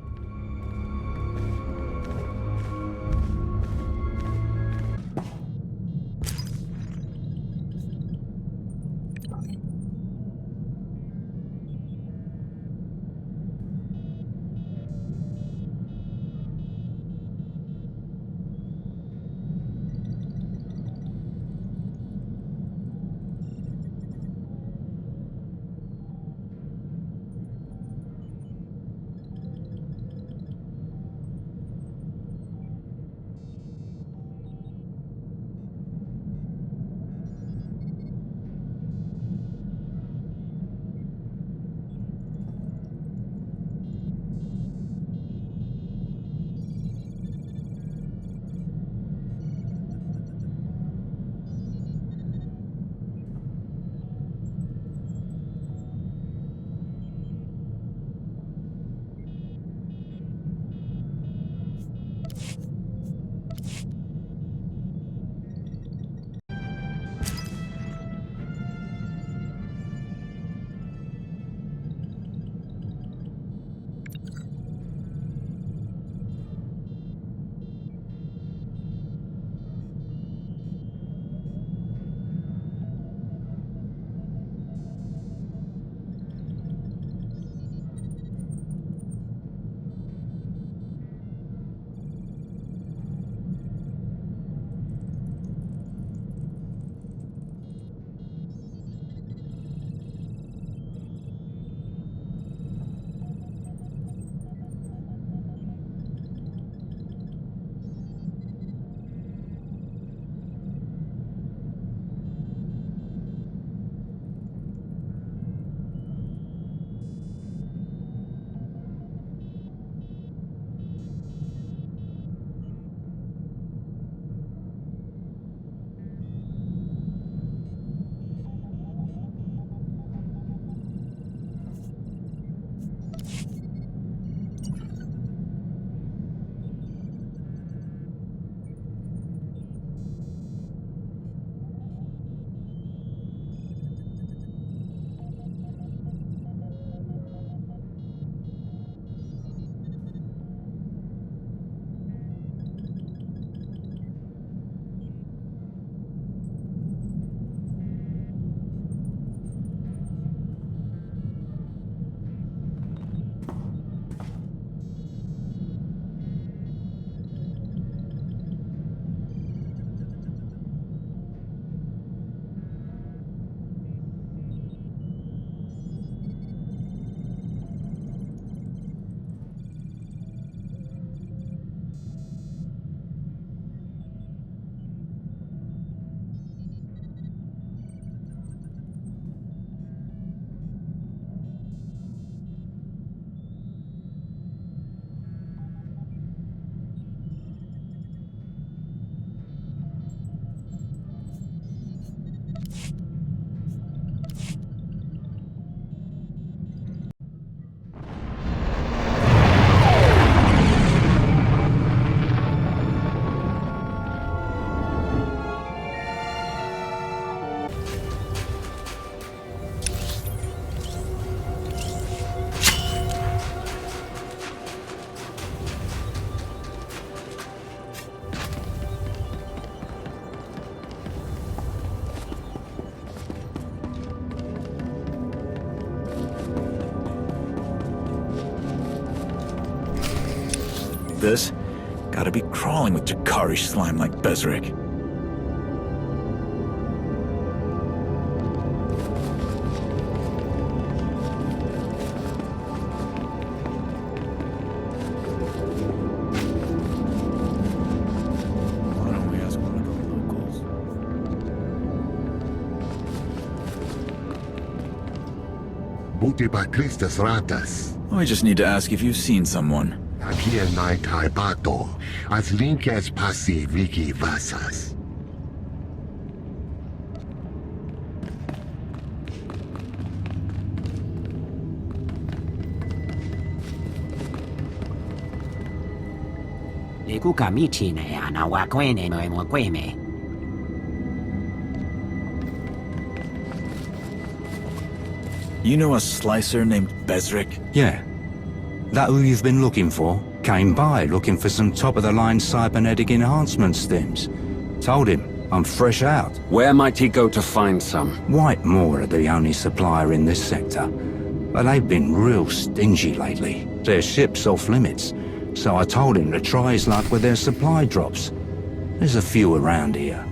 This? Gotta be crawling with Jakari slime like Bezric. Why don't we ask one of the locals? We just need to ask if you've seen someone. Aquí el night Taibato, as link as passi Viki Vasas. You know a slicer named Bezric? Yeah. That who you've been looking for? Came by looking for some top-of-the-line cybernetic enhancement stims. Told him, I'm fresh out. Where might he go to find some? Whitemore are the only supplier in this sector. But they've been real stingy lately. Their ship's off limits. So I told him to try his luck with their supply drops. There's a few around here.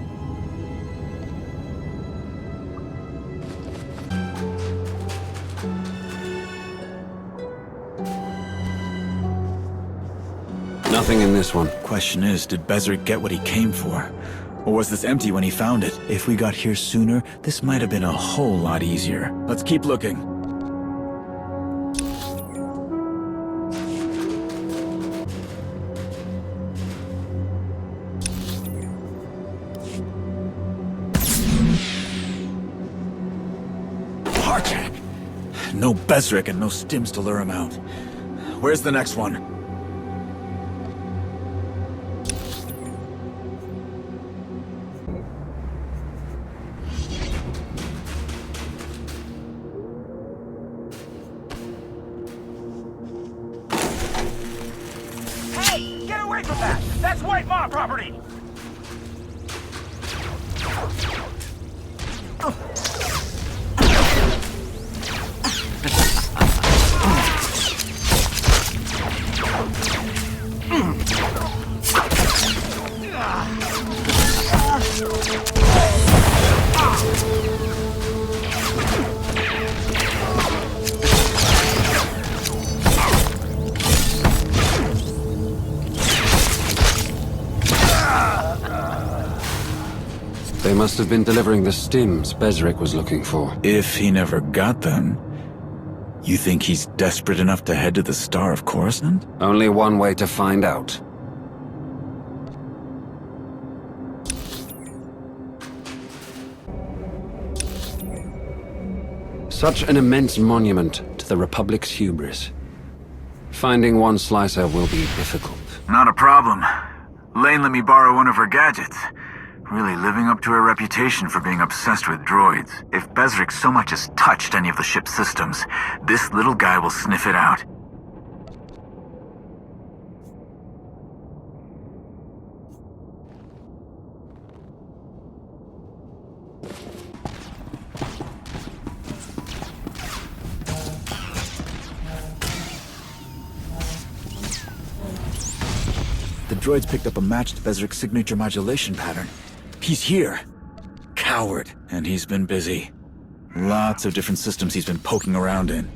Nothing in this one. Question is, did Bezric get what he came for? Or was this empty when he found it? If we got here sooner, this might have been a whole lot easier. Let's keep looking. Harjack! No Bezric and no stims to lure him out. Where's the next one? That's Whitemore property! They must have been delivering the stims Bezric was looking for. If he never got them, you think he's desperate enough to head to the Star of Coruscant? Only one way to find out. Such an immense monument to the Republic's hubris. Finding one slicer will be difficult. Not a problem. Lane let me borrow one of her gadgets. Really living up to her reputation for being obsessed with droids. If Bezric so much as touched any of the ship's systems, this little guy will sniff it out. The droids picked up a match to Bezric's signature modulation pattern. He's here. Coward. And he's been busy. Lots of different systems he's been poking around in.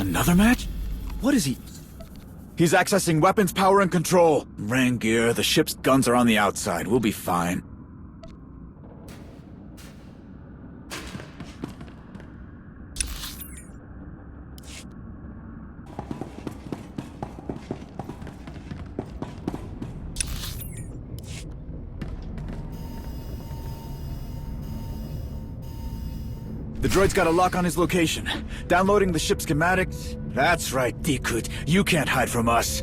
Another match? What is he? He's accessing weapons power and control. Ran gear, the ship's guns are on the outside. We'll be fine. The droid's got a lock on his location. Downloading the ship schematics. That's right, Dikut. You can't hide from us.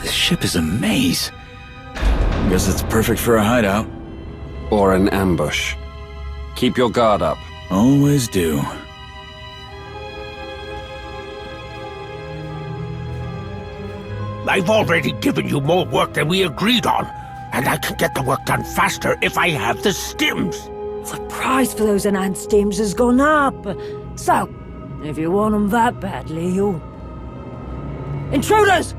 This ship is a maze. Guess it's perfect for a hideout. Or an ambush. Keep your guard up. Always do. I've already given you more work than we agreed on, and I can get the work done faster if I have the stims. The price for those enhanced stims has gone up. So, if you want them that badly, you'll... Intruders!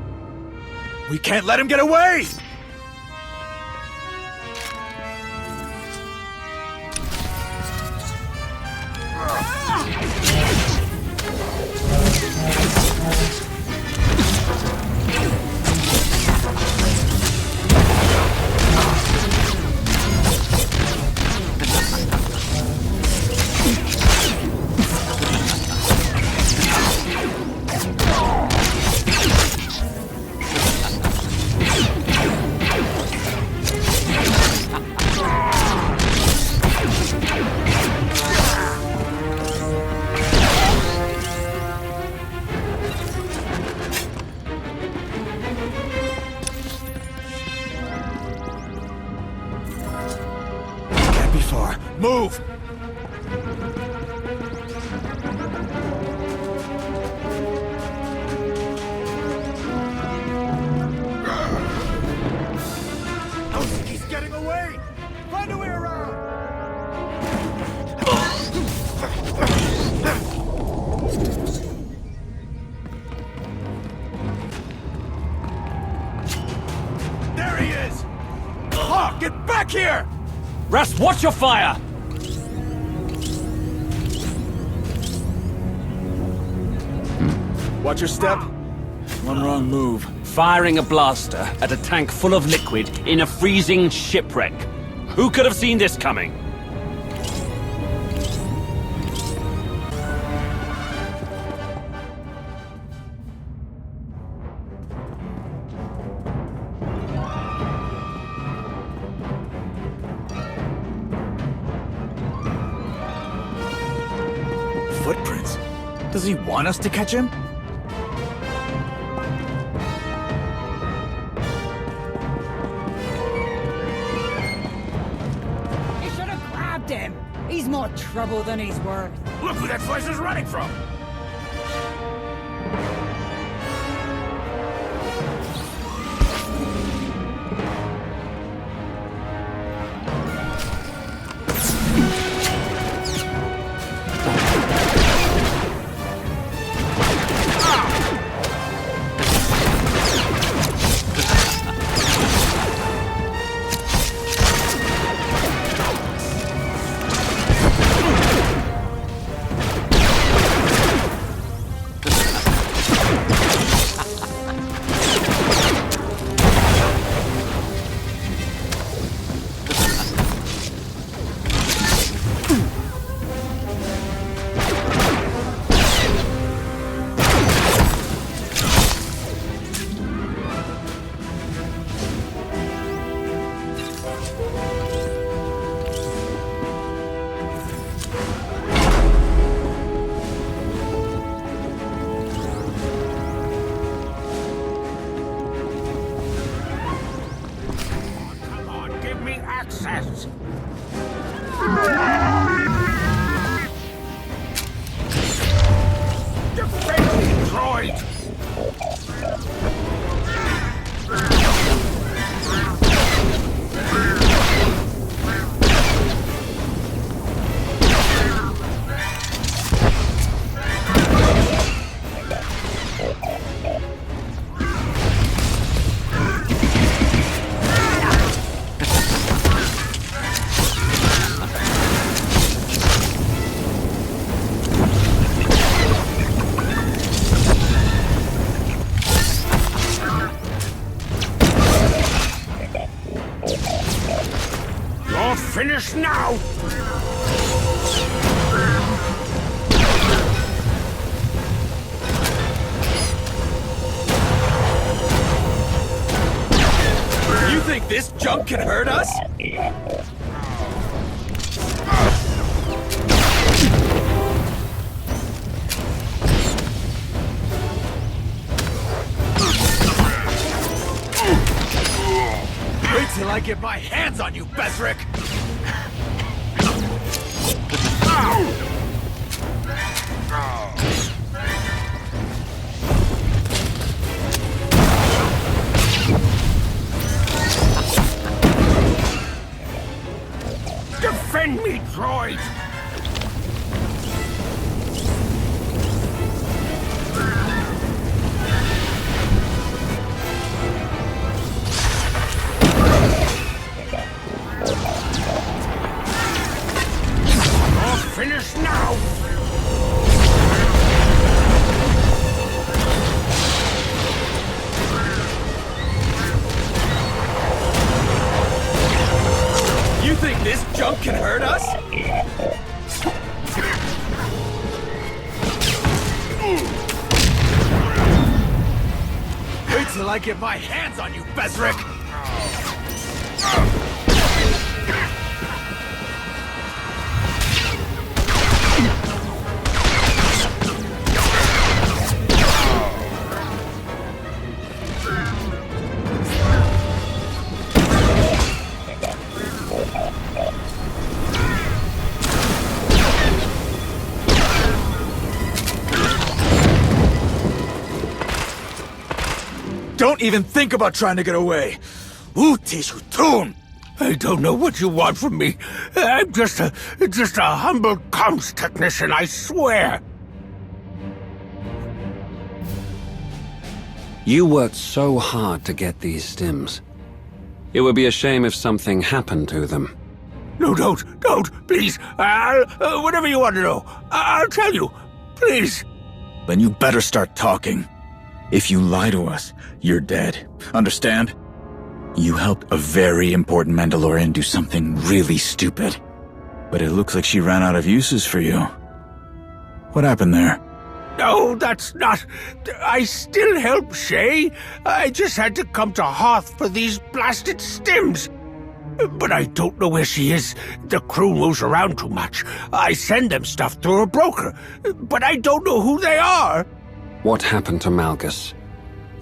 We can't let him get away! Move! I think he's getting away! Find a way around! There he is! Hawk, get back here! Rust, watch your fire! Watch your step. One wrong move. Firing a blaster at a tank full of liquid in a freezing shipwreck. Who could have seen this coming? Footprints? Does he want us to catch him? You should have grabbed him. He's more trouble than he's worth. Look who that voice is running from! You're finished now! You think this junk can hurt us? Wait till I get my hands on you, Besrick! Defend me, droid! Finish now! You think this junk can hurt us? Wait till I get my hands on you, Besrick! Don't even think about trying to get away. SWTOR! I don't know what you want from me. I'm just a humble comms technician, I swear. You worked so hard to get these stims. It would be a shame if something happened to them. No, don't, please. Whatever you want to know, I'll tell you, please. Then you better start talking. If you lie to us, you're dead. Understand? You helped a very important Mandalorian do something really stupid. But it looks like she ran out of uses for you. What happened there? No, that's not... I still help Shay. I just had to come to Hoth for these blasted stims. But I don't know where she is. The crew moves around too much. I send them stuff through a broker, but I don't know who they are. What happened to Malgus?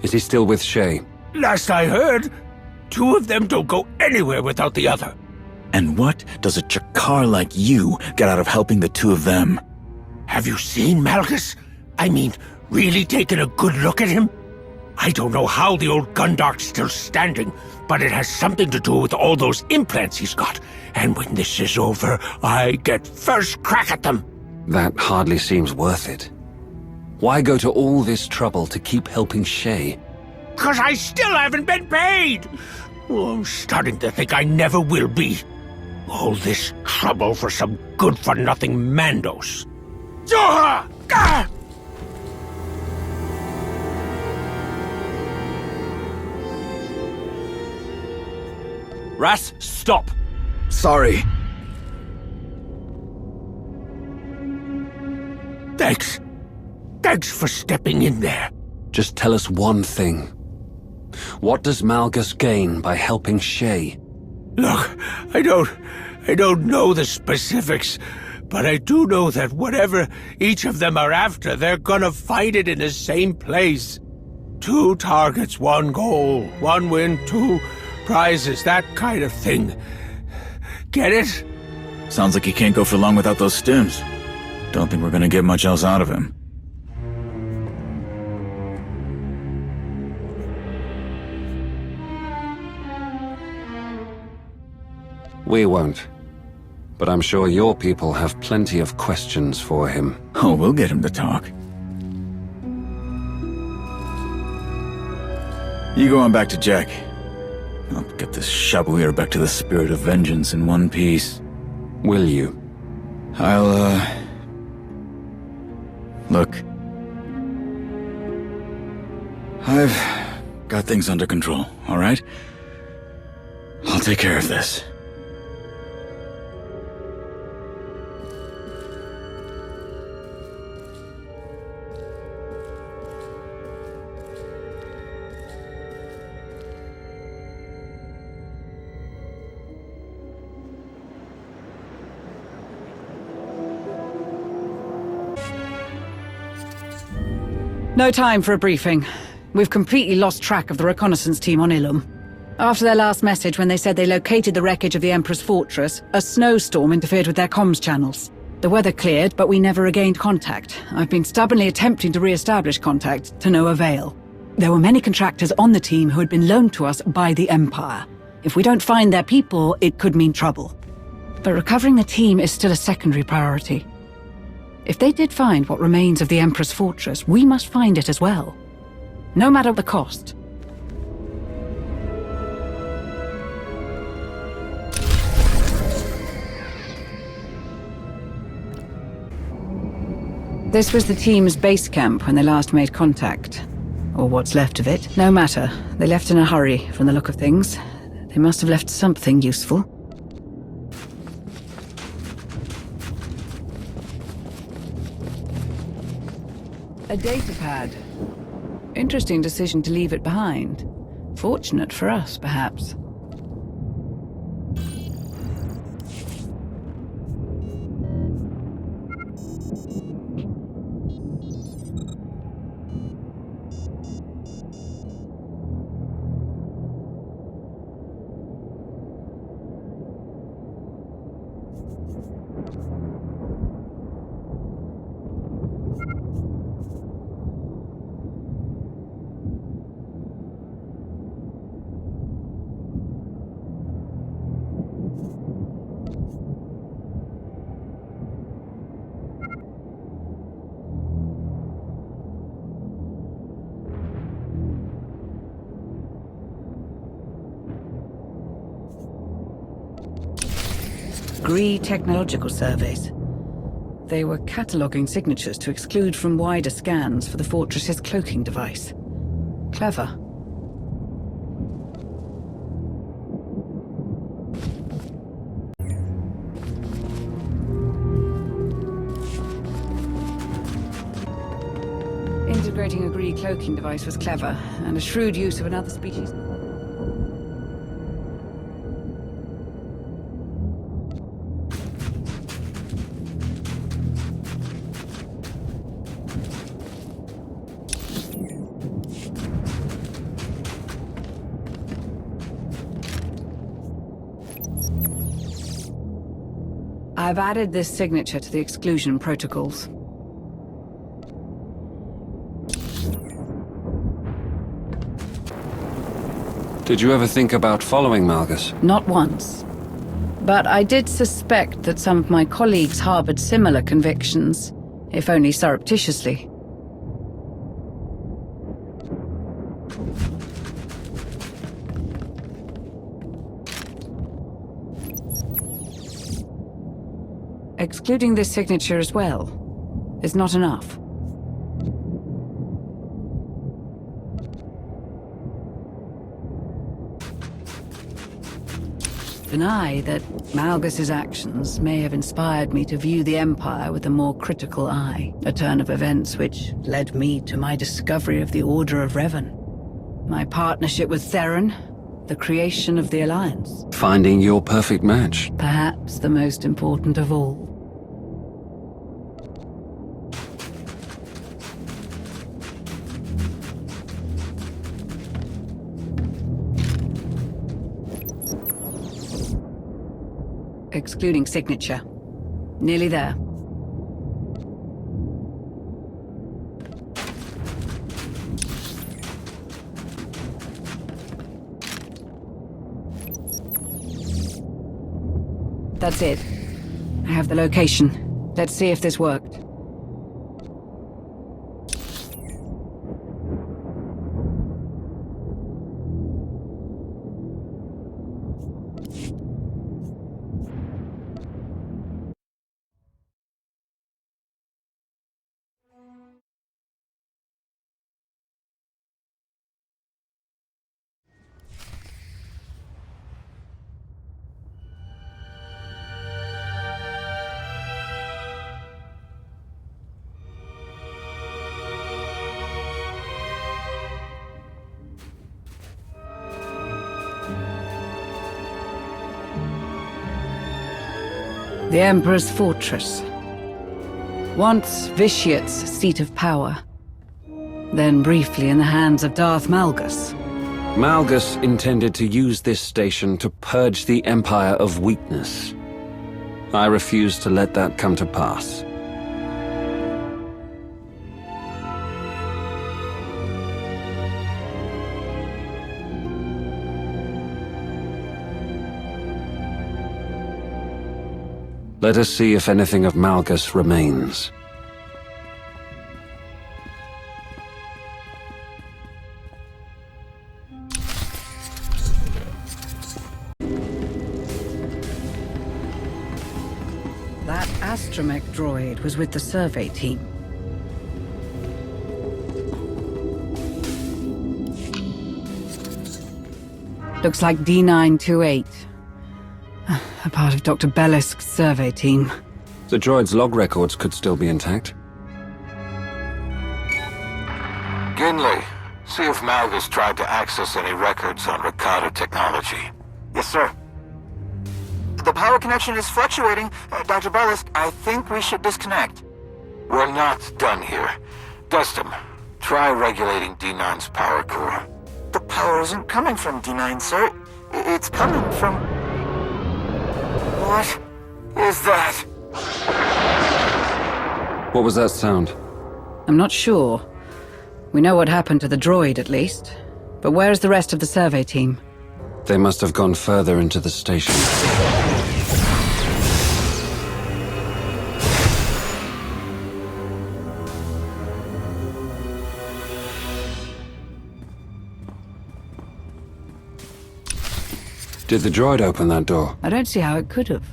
Is he still with Shay? Last I heard, two of them don't go anywhere without the other. And what does a Jakar like you get out of helping the two of them? Have you seen Malgus? I mean, really taken a good look at him? I don't know how the old Gundark's still standing, but it has something to do with all those implants he's got. And when this is over, I get first crack at them. That hardly seems worth it. Why go to all this trouble to keep helping Shay? 'Cause I still haven't been paid! Oh, I'm starting to think I never will be. All this trouble for some good-for-nothing Mandos. Ah! Ah! Ras, stop! Sorry. Thanks. Thanks for stepping in there. Just tell us one thing. What does Malgus gain by helping Shay? Look, I don't know the specifics, but I do know that whatever each of them are after, they're gonna find it in the same place. 2 targets, 1 goal, 1 win, 2 prizes, that kind of thing. Get it? Sounds like he can't go for long without those stims. Don't think we're gonna get much else out of him. We won't. But I'm sure your people have plenty of questions for him. Oh, we'll get him to talk. You go on back to Jack. I'll get this Shabuir back to the spirit of vengeance in one piece. Will you? Look. I've got things under control, alright? I'll take care of this. No time for a briefing. We've completely lost track of the reconnaissance team on Ilum. After their last message when they said they located the wreckage of the Emperor's fortress, a snowstorm interfered with their comms channels. The weather cleared, but we never regained contact. I've been stubbornly attempting to re-establish contact, to no avail. There were many contractors on the team who had been loaned to us by the Empire. If we don't find their people, it could mean trouble. But recovering the team is still a secondary priority. If they did find what remains of the Emperor's fortress, we must find it as well. No matter the cost. This was the team's base camp when they last made contact. Or what's left of it. No matter. They left in a hurry, from the look of things. They must have left something useful. A data pad. Interesting decision to leave it behind. Fortunate for us, perhaps. Technological surveys. They were cataloguing signatures to exclude from wider scans for the Fortress's cloaking device. Clever. Integrating a Gree cloaking device was clever, and a shrewd use of another species. I've added this signature to the exclusion protocols. Did you ever think about following Malgus? Not once. But I did suspect that some of my colleagues harbored similar convictions, if only surreptitiously. Excluding this signature as well is not enough. Deny that Malgus's actions may have inspired me to view the Empire with a more critical eye, a turn of events which led me to my discovery of the Order of Revan, my partnership with Theron, the creation of the Alliance. Finding your perfect match. Perhaps the most important of all. excluding signature. Nearly there. That's it. I have the location. Let's see if this worked. The Emperor's fortress. Once Vitiate's seat of power. Then briefly in the hands of Darth Malgus. Malgus intended to use this station to purge the Empire of weakness. I refuse to let that come to pass. Let us see if anything of Malgus remains. That astromech droid was with the survey team. Looks like D928. A part of Dr. Bellisk's survey team. The droid's log records could still be intact. Ginley, see if Malgus tried to access any records on Ricardo technology. Yes, sir. The power connection is fluctuating. Dr. Bellisk, I think we should disconnect. We're not done here. Dustin, try regulating D9's power core. The power isn't coming from D9, sir. It's coming from... What is that? What was that sound? I'm not sure. We know what happened to the droid, at least. But where's the rest of the survey team? They must have gone further into the station. Did the droid open that door? I don't see how it could have.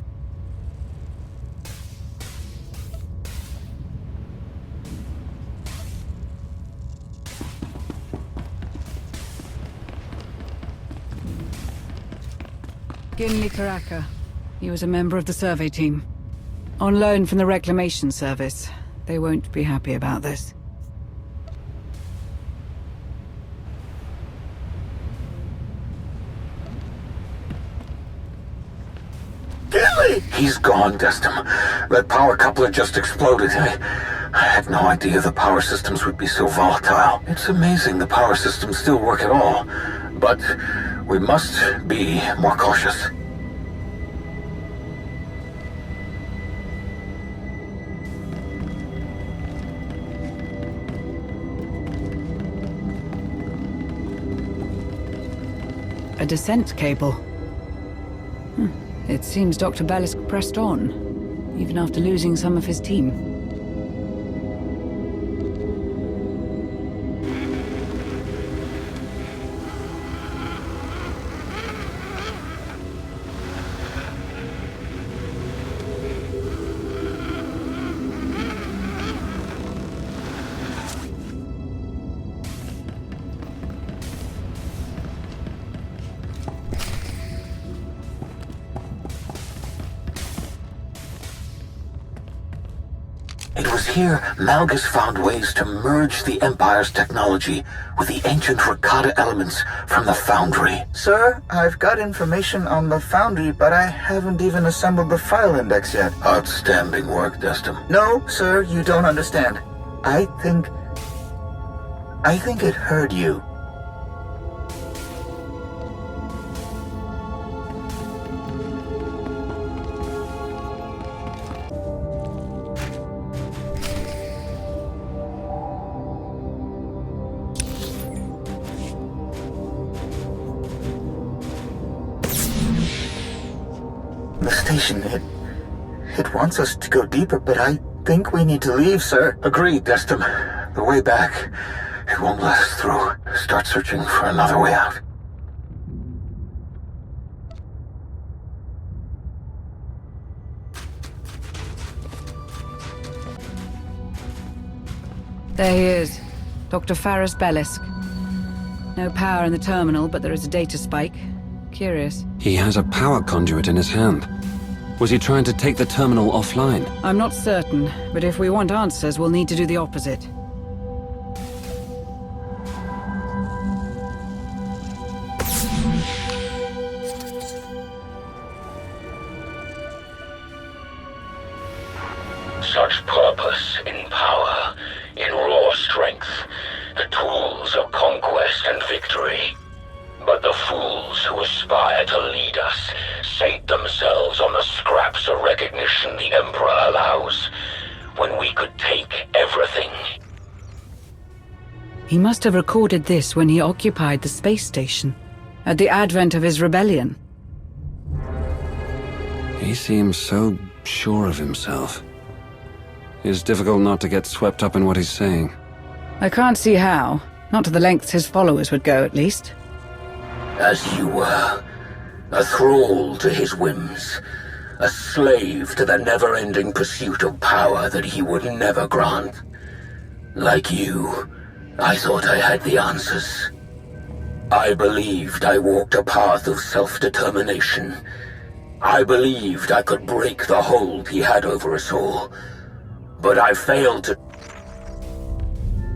Ginley Karaka. He was a member of the survey team. On loan from the Reclamation Service. They won't be happy about this. Ginley! He's gone, Destin. That power coupler just exploded. I had no idea the power systems would be so volatile. It's amazing the power systems still work at all. But we must be more cautious. A descent cable. It seems Dr. Bellisk pressed on, even after losing some of his team. It was here Malgus found ways to merge the Empire's technology with the ancient Rakata elements from the Foundry. Sir, I've got information on the Foundry, but I haven't even assembled the file index yet. Outstanding work, Destin. No, sir, you don't understand. I think it heard you. station. It wants us to go deeper, but I think we need to leave, sir. Agreed, Destin. The way back, it won't let us through. Start searching for another way out. There he is. Dr. Faris Bellisk. No power in the terminal, but there is a data spike. Curious. He has a power conduit in his hand. Was he trying to take the terminal offline? I'm not certain, but if we want answers, we'll need to do the opposite. Such purpose in power, in raw strength, the tools of conquest and victory. But the fools who aspire to lead us sate themselves on the scraps of recognition the Emperor allows, when we could take everything. He must have recorded this when he occupied the space station, at the advent of his rebellion. He seems so sure of himself. It's difficult not to get swept up in what he's saying. I can't see how. Not to the lengths his followers would go, at least. As you were, a thrall to his whims, a slave to the never-ending pursuit of power that he would never grant. Like you, I thought I had the answers. I believed I walked a path of self-determination. I believed I could break the hold he had over us all. But I failed to...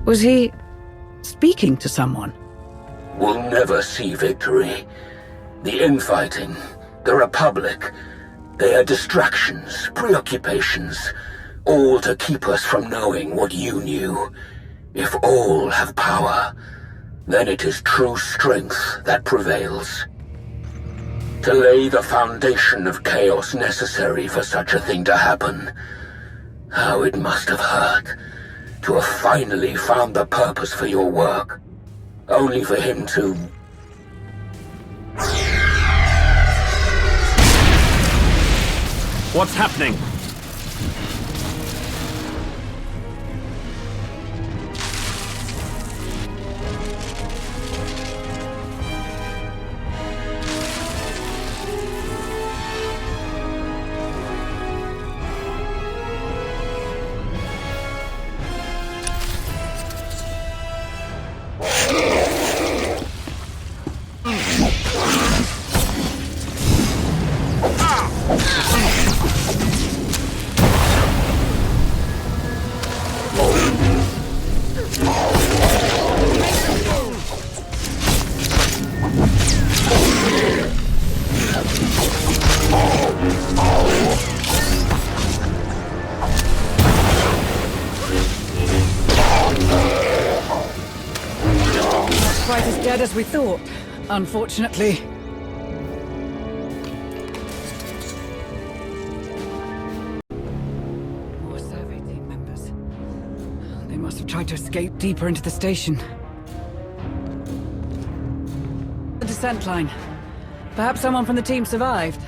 Was he speaking to someone? We'll never see victory. The infighting, the Republic, they are distractions, preoccupations, all to keep us from knowing what you knew. If all have power, then it is true strength that prevails. To lay the foundation of chaos necessary for such a thing to happen. How it must have hurt to have finally found the purpose for your work, only for him to... What's happening? Quite as dead as we thought, unfortunately. More survey team members. They must have tried to escape deeper into the station. The descent line. Perhaps someone from the team survived.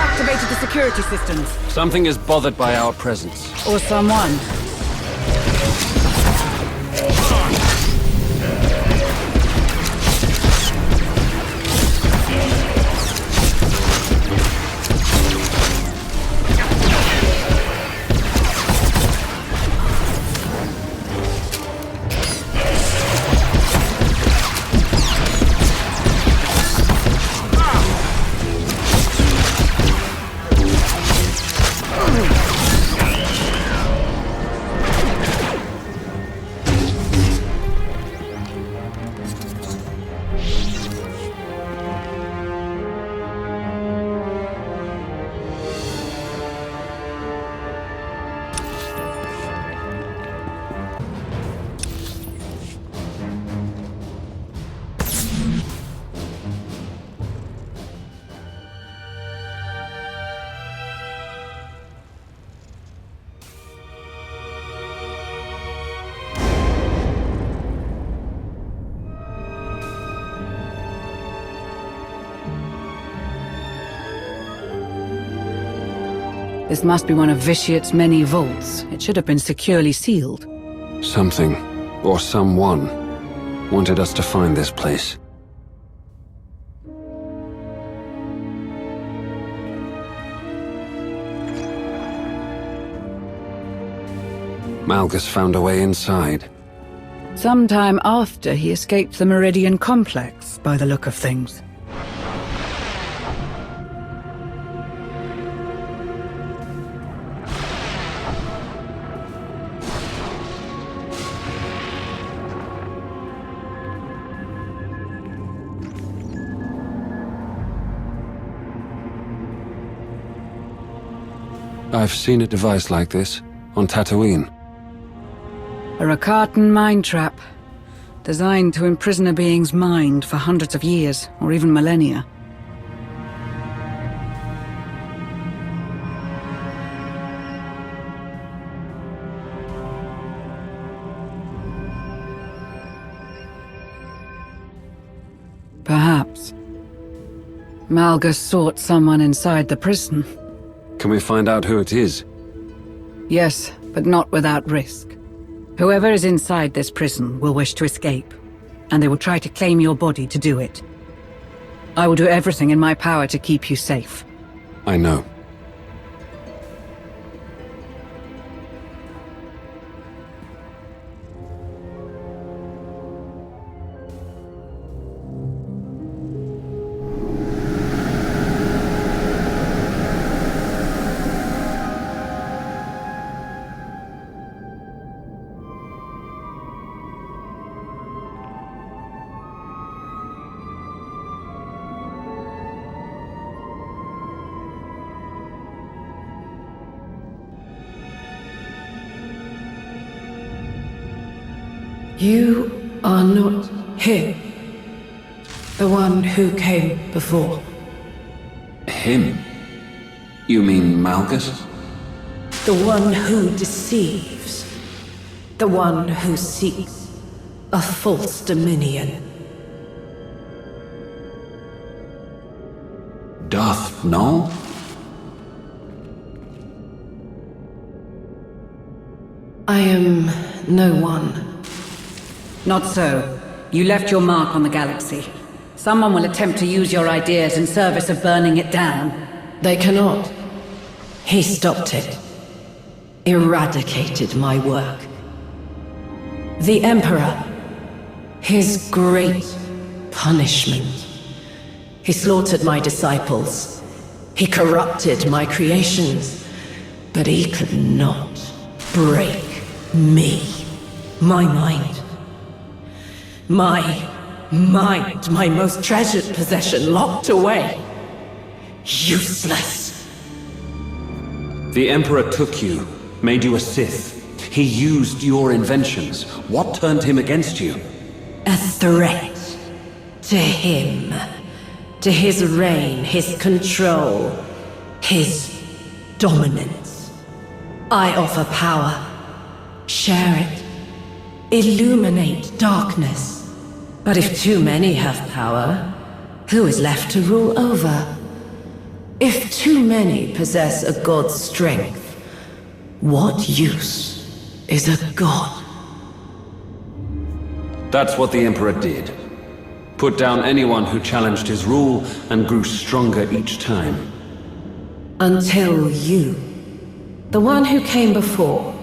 Activated the security systems. Something is bothered by our presence. Or someone. This must be one of Vitiat's many vaults. It should have been securely sealed. Something, or someone, wanted us to find this place. Malgus found a way inside. Sometime after he escaped the Meridian Complex, by the look of things. I've seen a device like this on Tatooine. A Rakatan mind trap, designed to imprison a being's mind for hundreds of years, or even millennia. Perhaps. Malgus sought someone inside the prison. Can we find out who it is? Yes, but not without risk. Whoever is inside this prison will wish to escape, and they will try to claim your body to do it. I will do everything in my power to keep you safe. I know. You are not him. The one who came before. Him? You mean Malgus? The one who deceives. The one who seeks a false dominion. Darth Null? I am no one. Not so. You left your mark on the galaxy. Someone will attempt to use your ideas in service of burning it down. They cannot. He stopped it. Eradicated my work. The Emperor. His great punishment. He slaughtered my disciples. He corrupted my creations. But he could not break me. My mind. My mind, my most treasured possession, locked away. Useless. The Emperor took you, made you a Sith. He used your inventions. What turned him against you? A threat. To him. To his reign, his control, his dominance. I offer power. Share it. Illuminate darkness. But if too many have power, who is left to rule over? If too many possess a god's strength, what use is a god? That's what the Emperor did. Put down anyone who challenged his rule and grew stronger each time. Until you, the one who came before,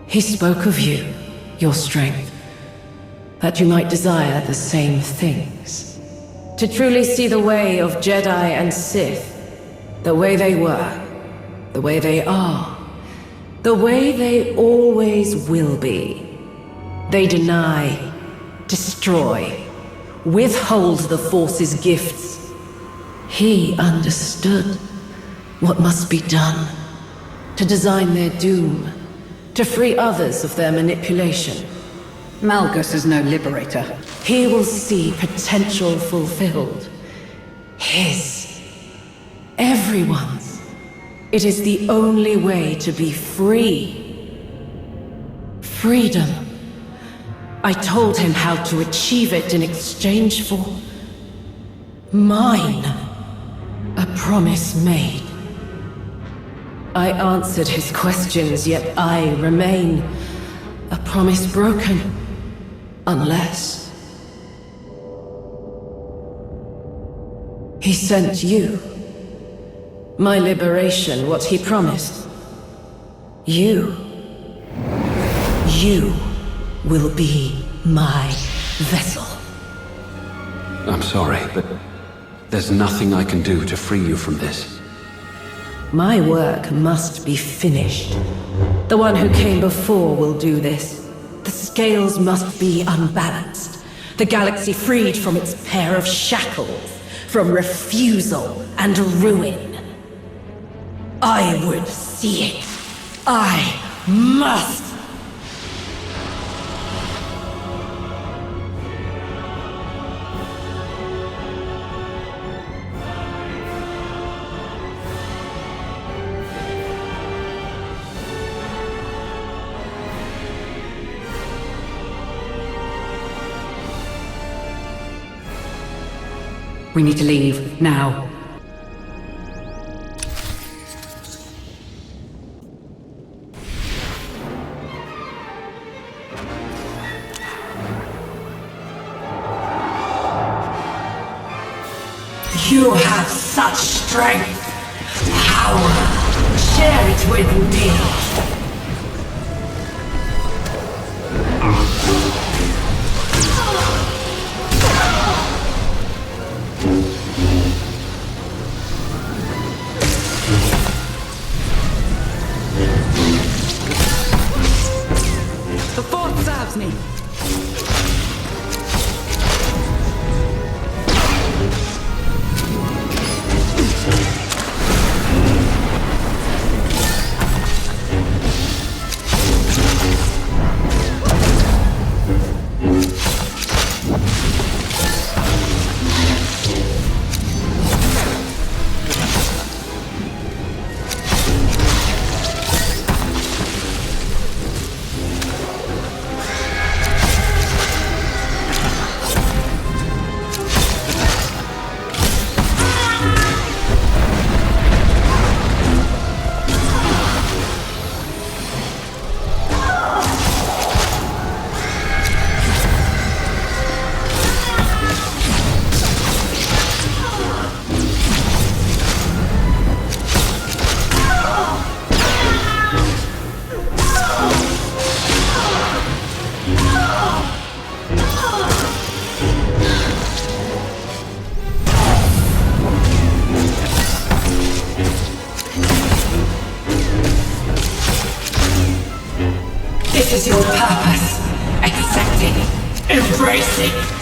he spoke of you, your strength. That you might desire the same things. To truly see the way of Jedi and Sith. The way they were. The way they are. The way they always will be. They deny, destroy, withhold the Force's gifts. He understood what must be done. To design their doom. To free others of their manipulation. Malgus is no liberator. He will see potential fulfilled. His. Everyone's. It is the only way to be free. Freedom. I told him how to achieve it in exchange for... mine. A promise made. I answered his questions, yet I remain a promise broken. Unless... he sent you. My liberation, what he promised. You will be my vessel. I'm sorry, but there's nothing I can do to free you from this. My work must be finished. The one who came before will do this. The scales must be unbalanced. The galaxy freed from its pair of shackles, from refusal and ruin. I would see it. I must! We need to leave, now. You have such strength, power. Share it with me. The fort serves me. This is your purpose. Accepting, embracing.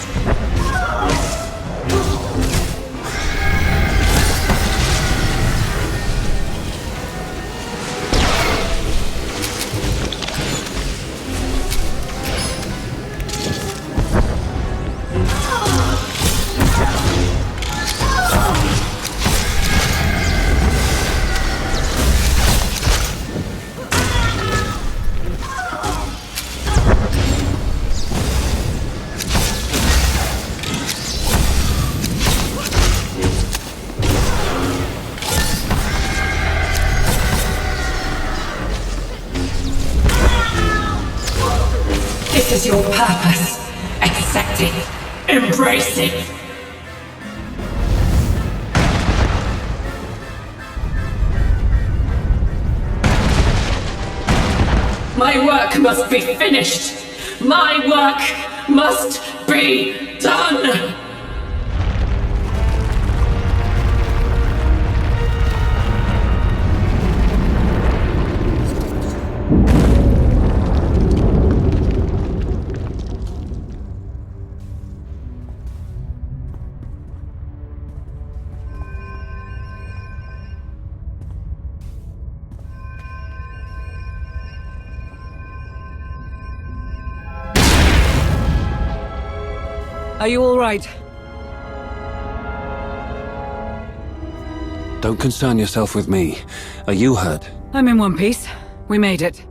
This is your purpose. Accepting, embracing. My work must be finished. My work must be done. Are you all right? Don't concern yourself with me. Are you hurt? I'm in one piece. We made it.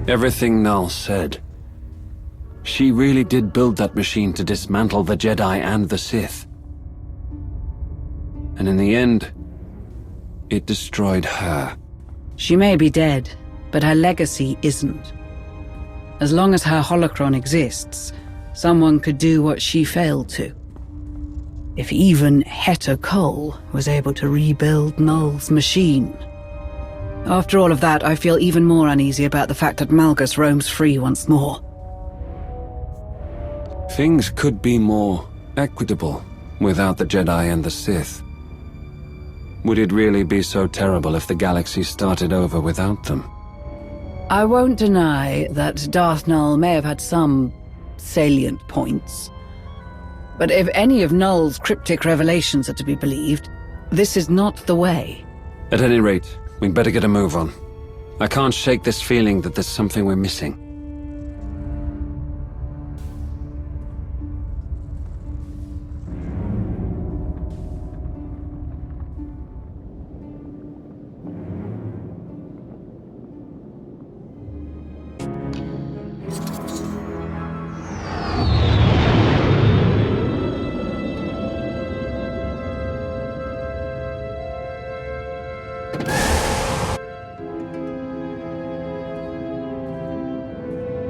Everything Null said. She really did build that machine to dismantle the Jedi and the Sith. And in the end, it destroyed her. She may be dead, but her legacy isn't. As long as her holocron exists, someone could do what she failed to. If even Heta Cole was able to rebuild Null's machine. After all of that, I feel even more uneasy about the fact that Malgus roams free once more. Things could be more equitable without the Jedi and the Sith. Would it really be so terrible if the galaxy started over without them? I won't deny that Darth Null may have had some salient points. But if any of Null's cryptic revelations are to be believed, this is not the way. At any rate, we'd better get a move on. I can't shake this feeling that there's something we're missing.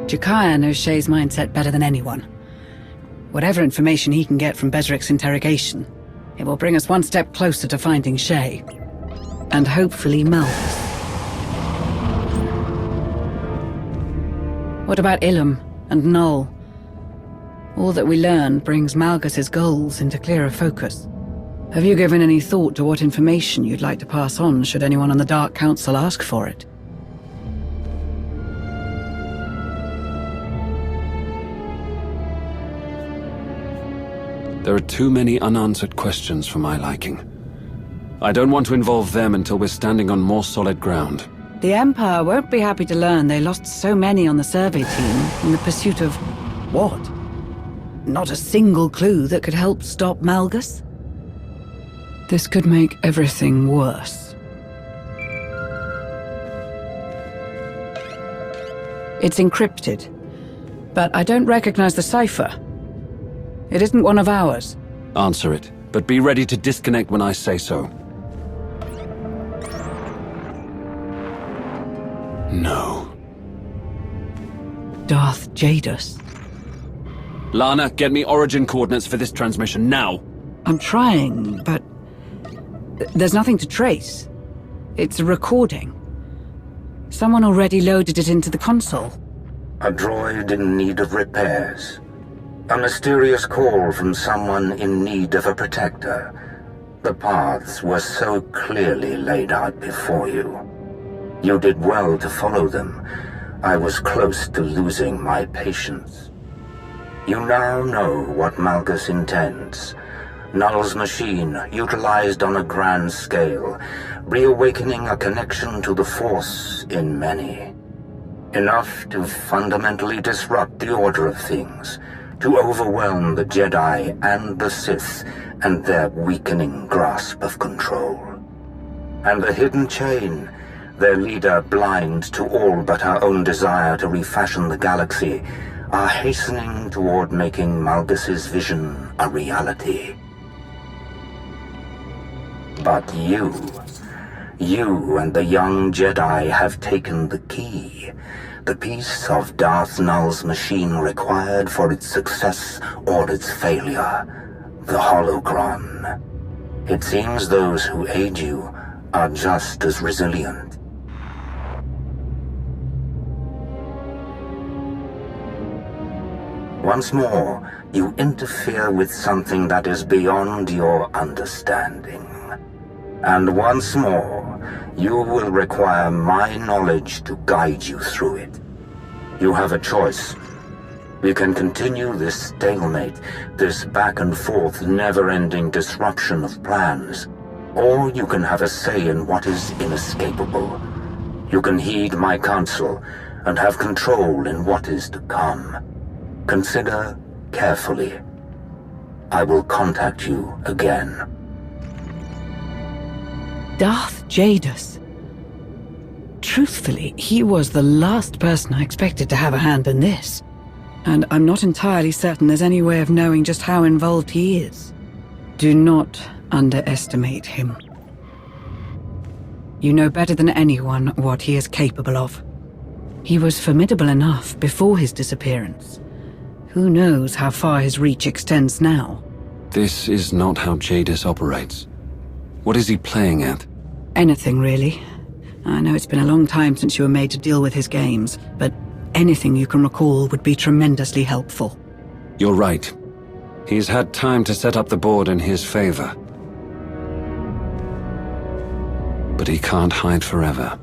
Jakaya knows Shay's mindset better than anyone. Whatever information he can get from Bezric's interrogation, it will bring us one step closer to finding Shay. And hopefully Malgus. What about Ilum and Null? All that we learn brings Malgus's goals into clearer focus. Have you given any thought to what information you'd like to pass on should anyone on the Dark Council ask for it? There are too many unanswered questions for my liking. I don't want to involve them until we're standing on more solid ground. The Empire won't be happy to learn they lost so many on the survey team in the pursuit of... what? Not a single clue that could help stop Malgus? This could make everything worse. It's encrypted, but I don't recognize the cipher. It isn't one of ours. Answer it, but be ready to disconnect when I say so. No. Darth Jadus. Lana, get me origin coordinates for this transmission, now! I'm trying, but... there's nothing to trace. It's a recording. Someone already loaded it into the console. A droid in need of repairs. A mysterious call from someone in need of a protector. The paths were so clearly laid out before you. You did well to follow them. I was close to losing my patience. You now know what Malgus intends. Null's machine, utilized on a grand scale, reawakening a connection to the Force in many. Enough to fundamentally disrupt the order of things, to overwhelm the Jedi and the Sith and their weakening grasp of control. And the hidden chain, their leader blind to all but her own desire to refashion the galaxy, are hastening toward making Malgus's vision a reality. But you and the young Jedi have taken the key. The piece of Darth Null's machine required for its success or its failure, the holocron. It seems those who aid you are just as resilient. Once more, you interfere with something that is beyond your understanding. And once more, you will require my knowledge to guide you through it. You have a choice. You can continue this stalemate, this back and forth, never-ending disruption of plans. Or you can have a say in what is inescapable. You can heed my counsel and have control in what is to come. Consider carefully. I will contact you again. Darth Jadus. Truthfully, he was the last person I expected to have a hand in this. And I'm not entirely certain there's any way of knowing just how involved he is. Do not underestimate him. You know better than anyone what he is capable of. He was formidable enough before his disappearance. Who knows how far his reach extends now? This is not how Jadis operates. What is he playing at? Anything, really. I know it's been a long time since you were made to deal with his games, but anything you can recall would be tremendously helpful. You're right. He's had time to set up the board in his favor. But he can't hide forever.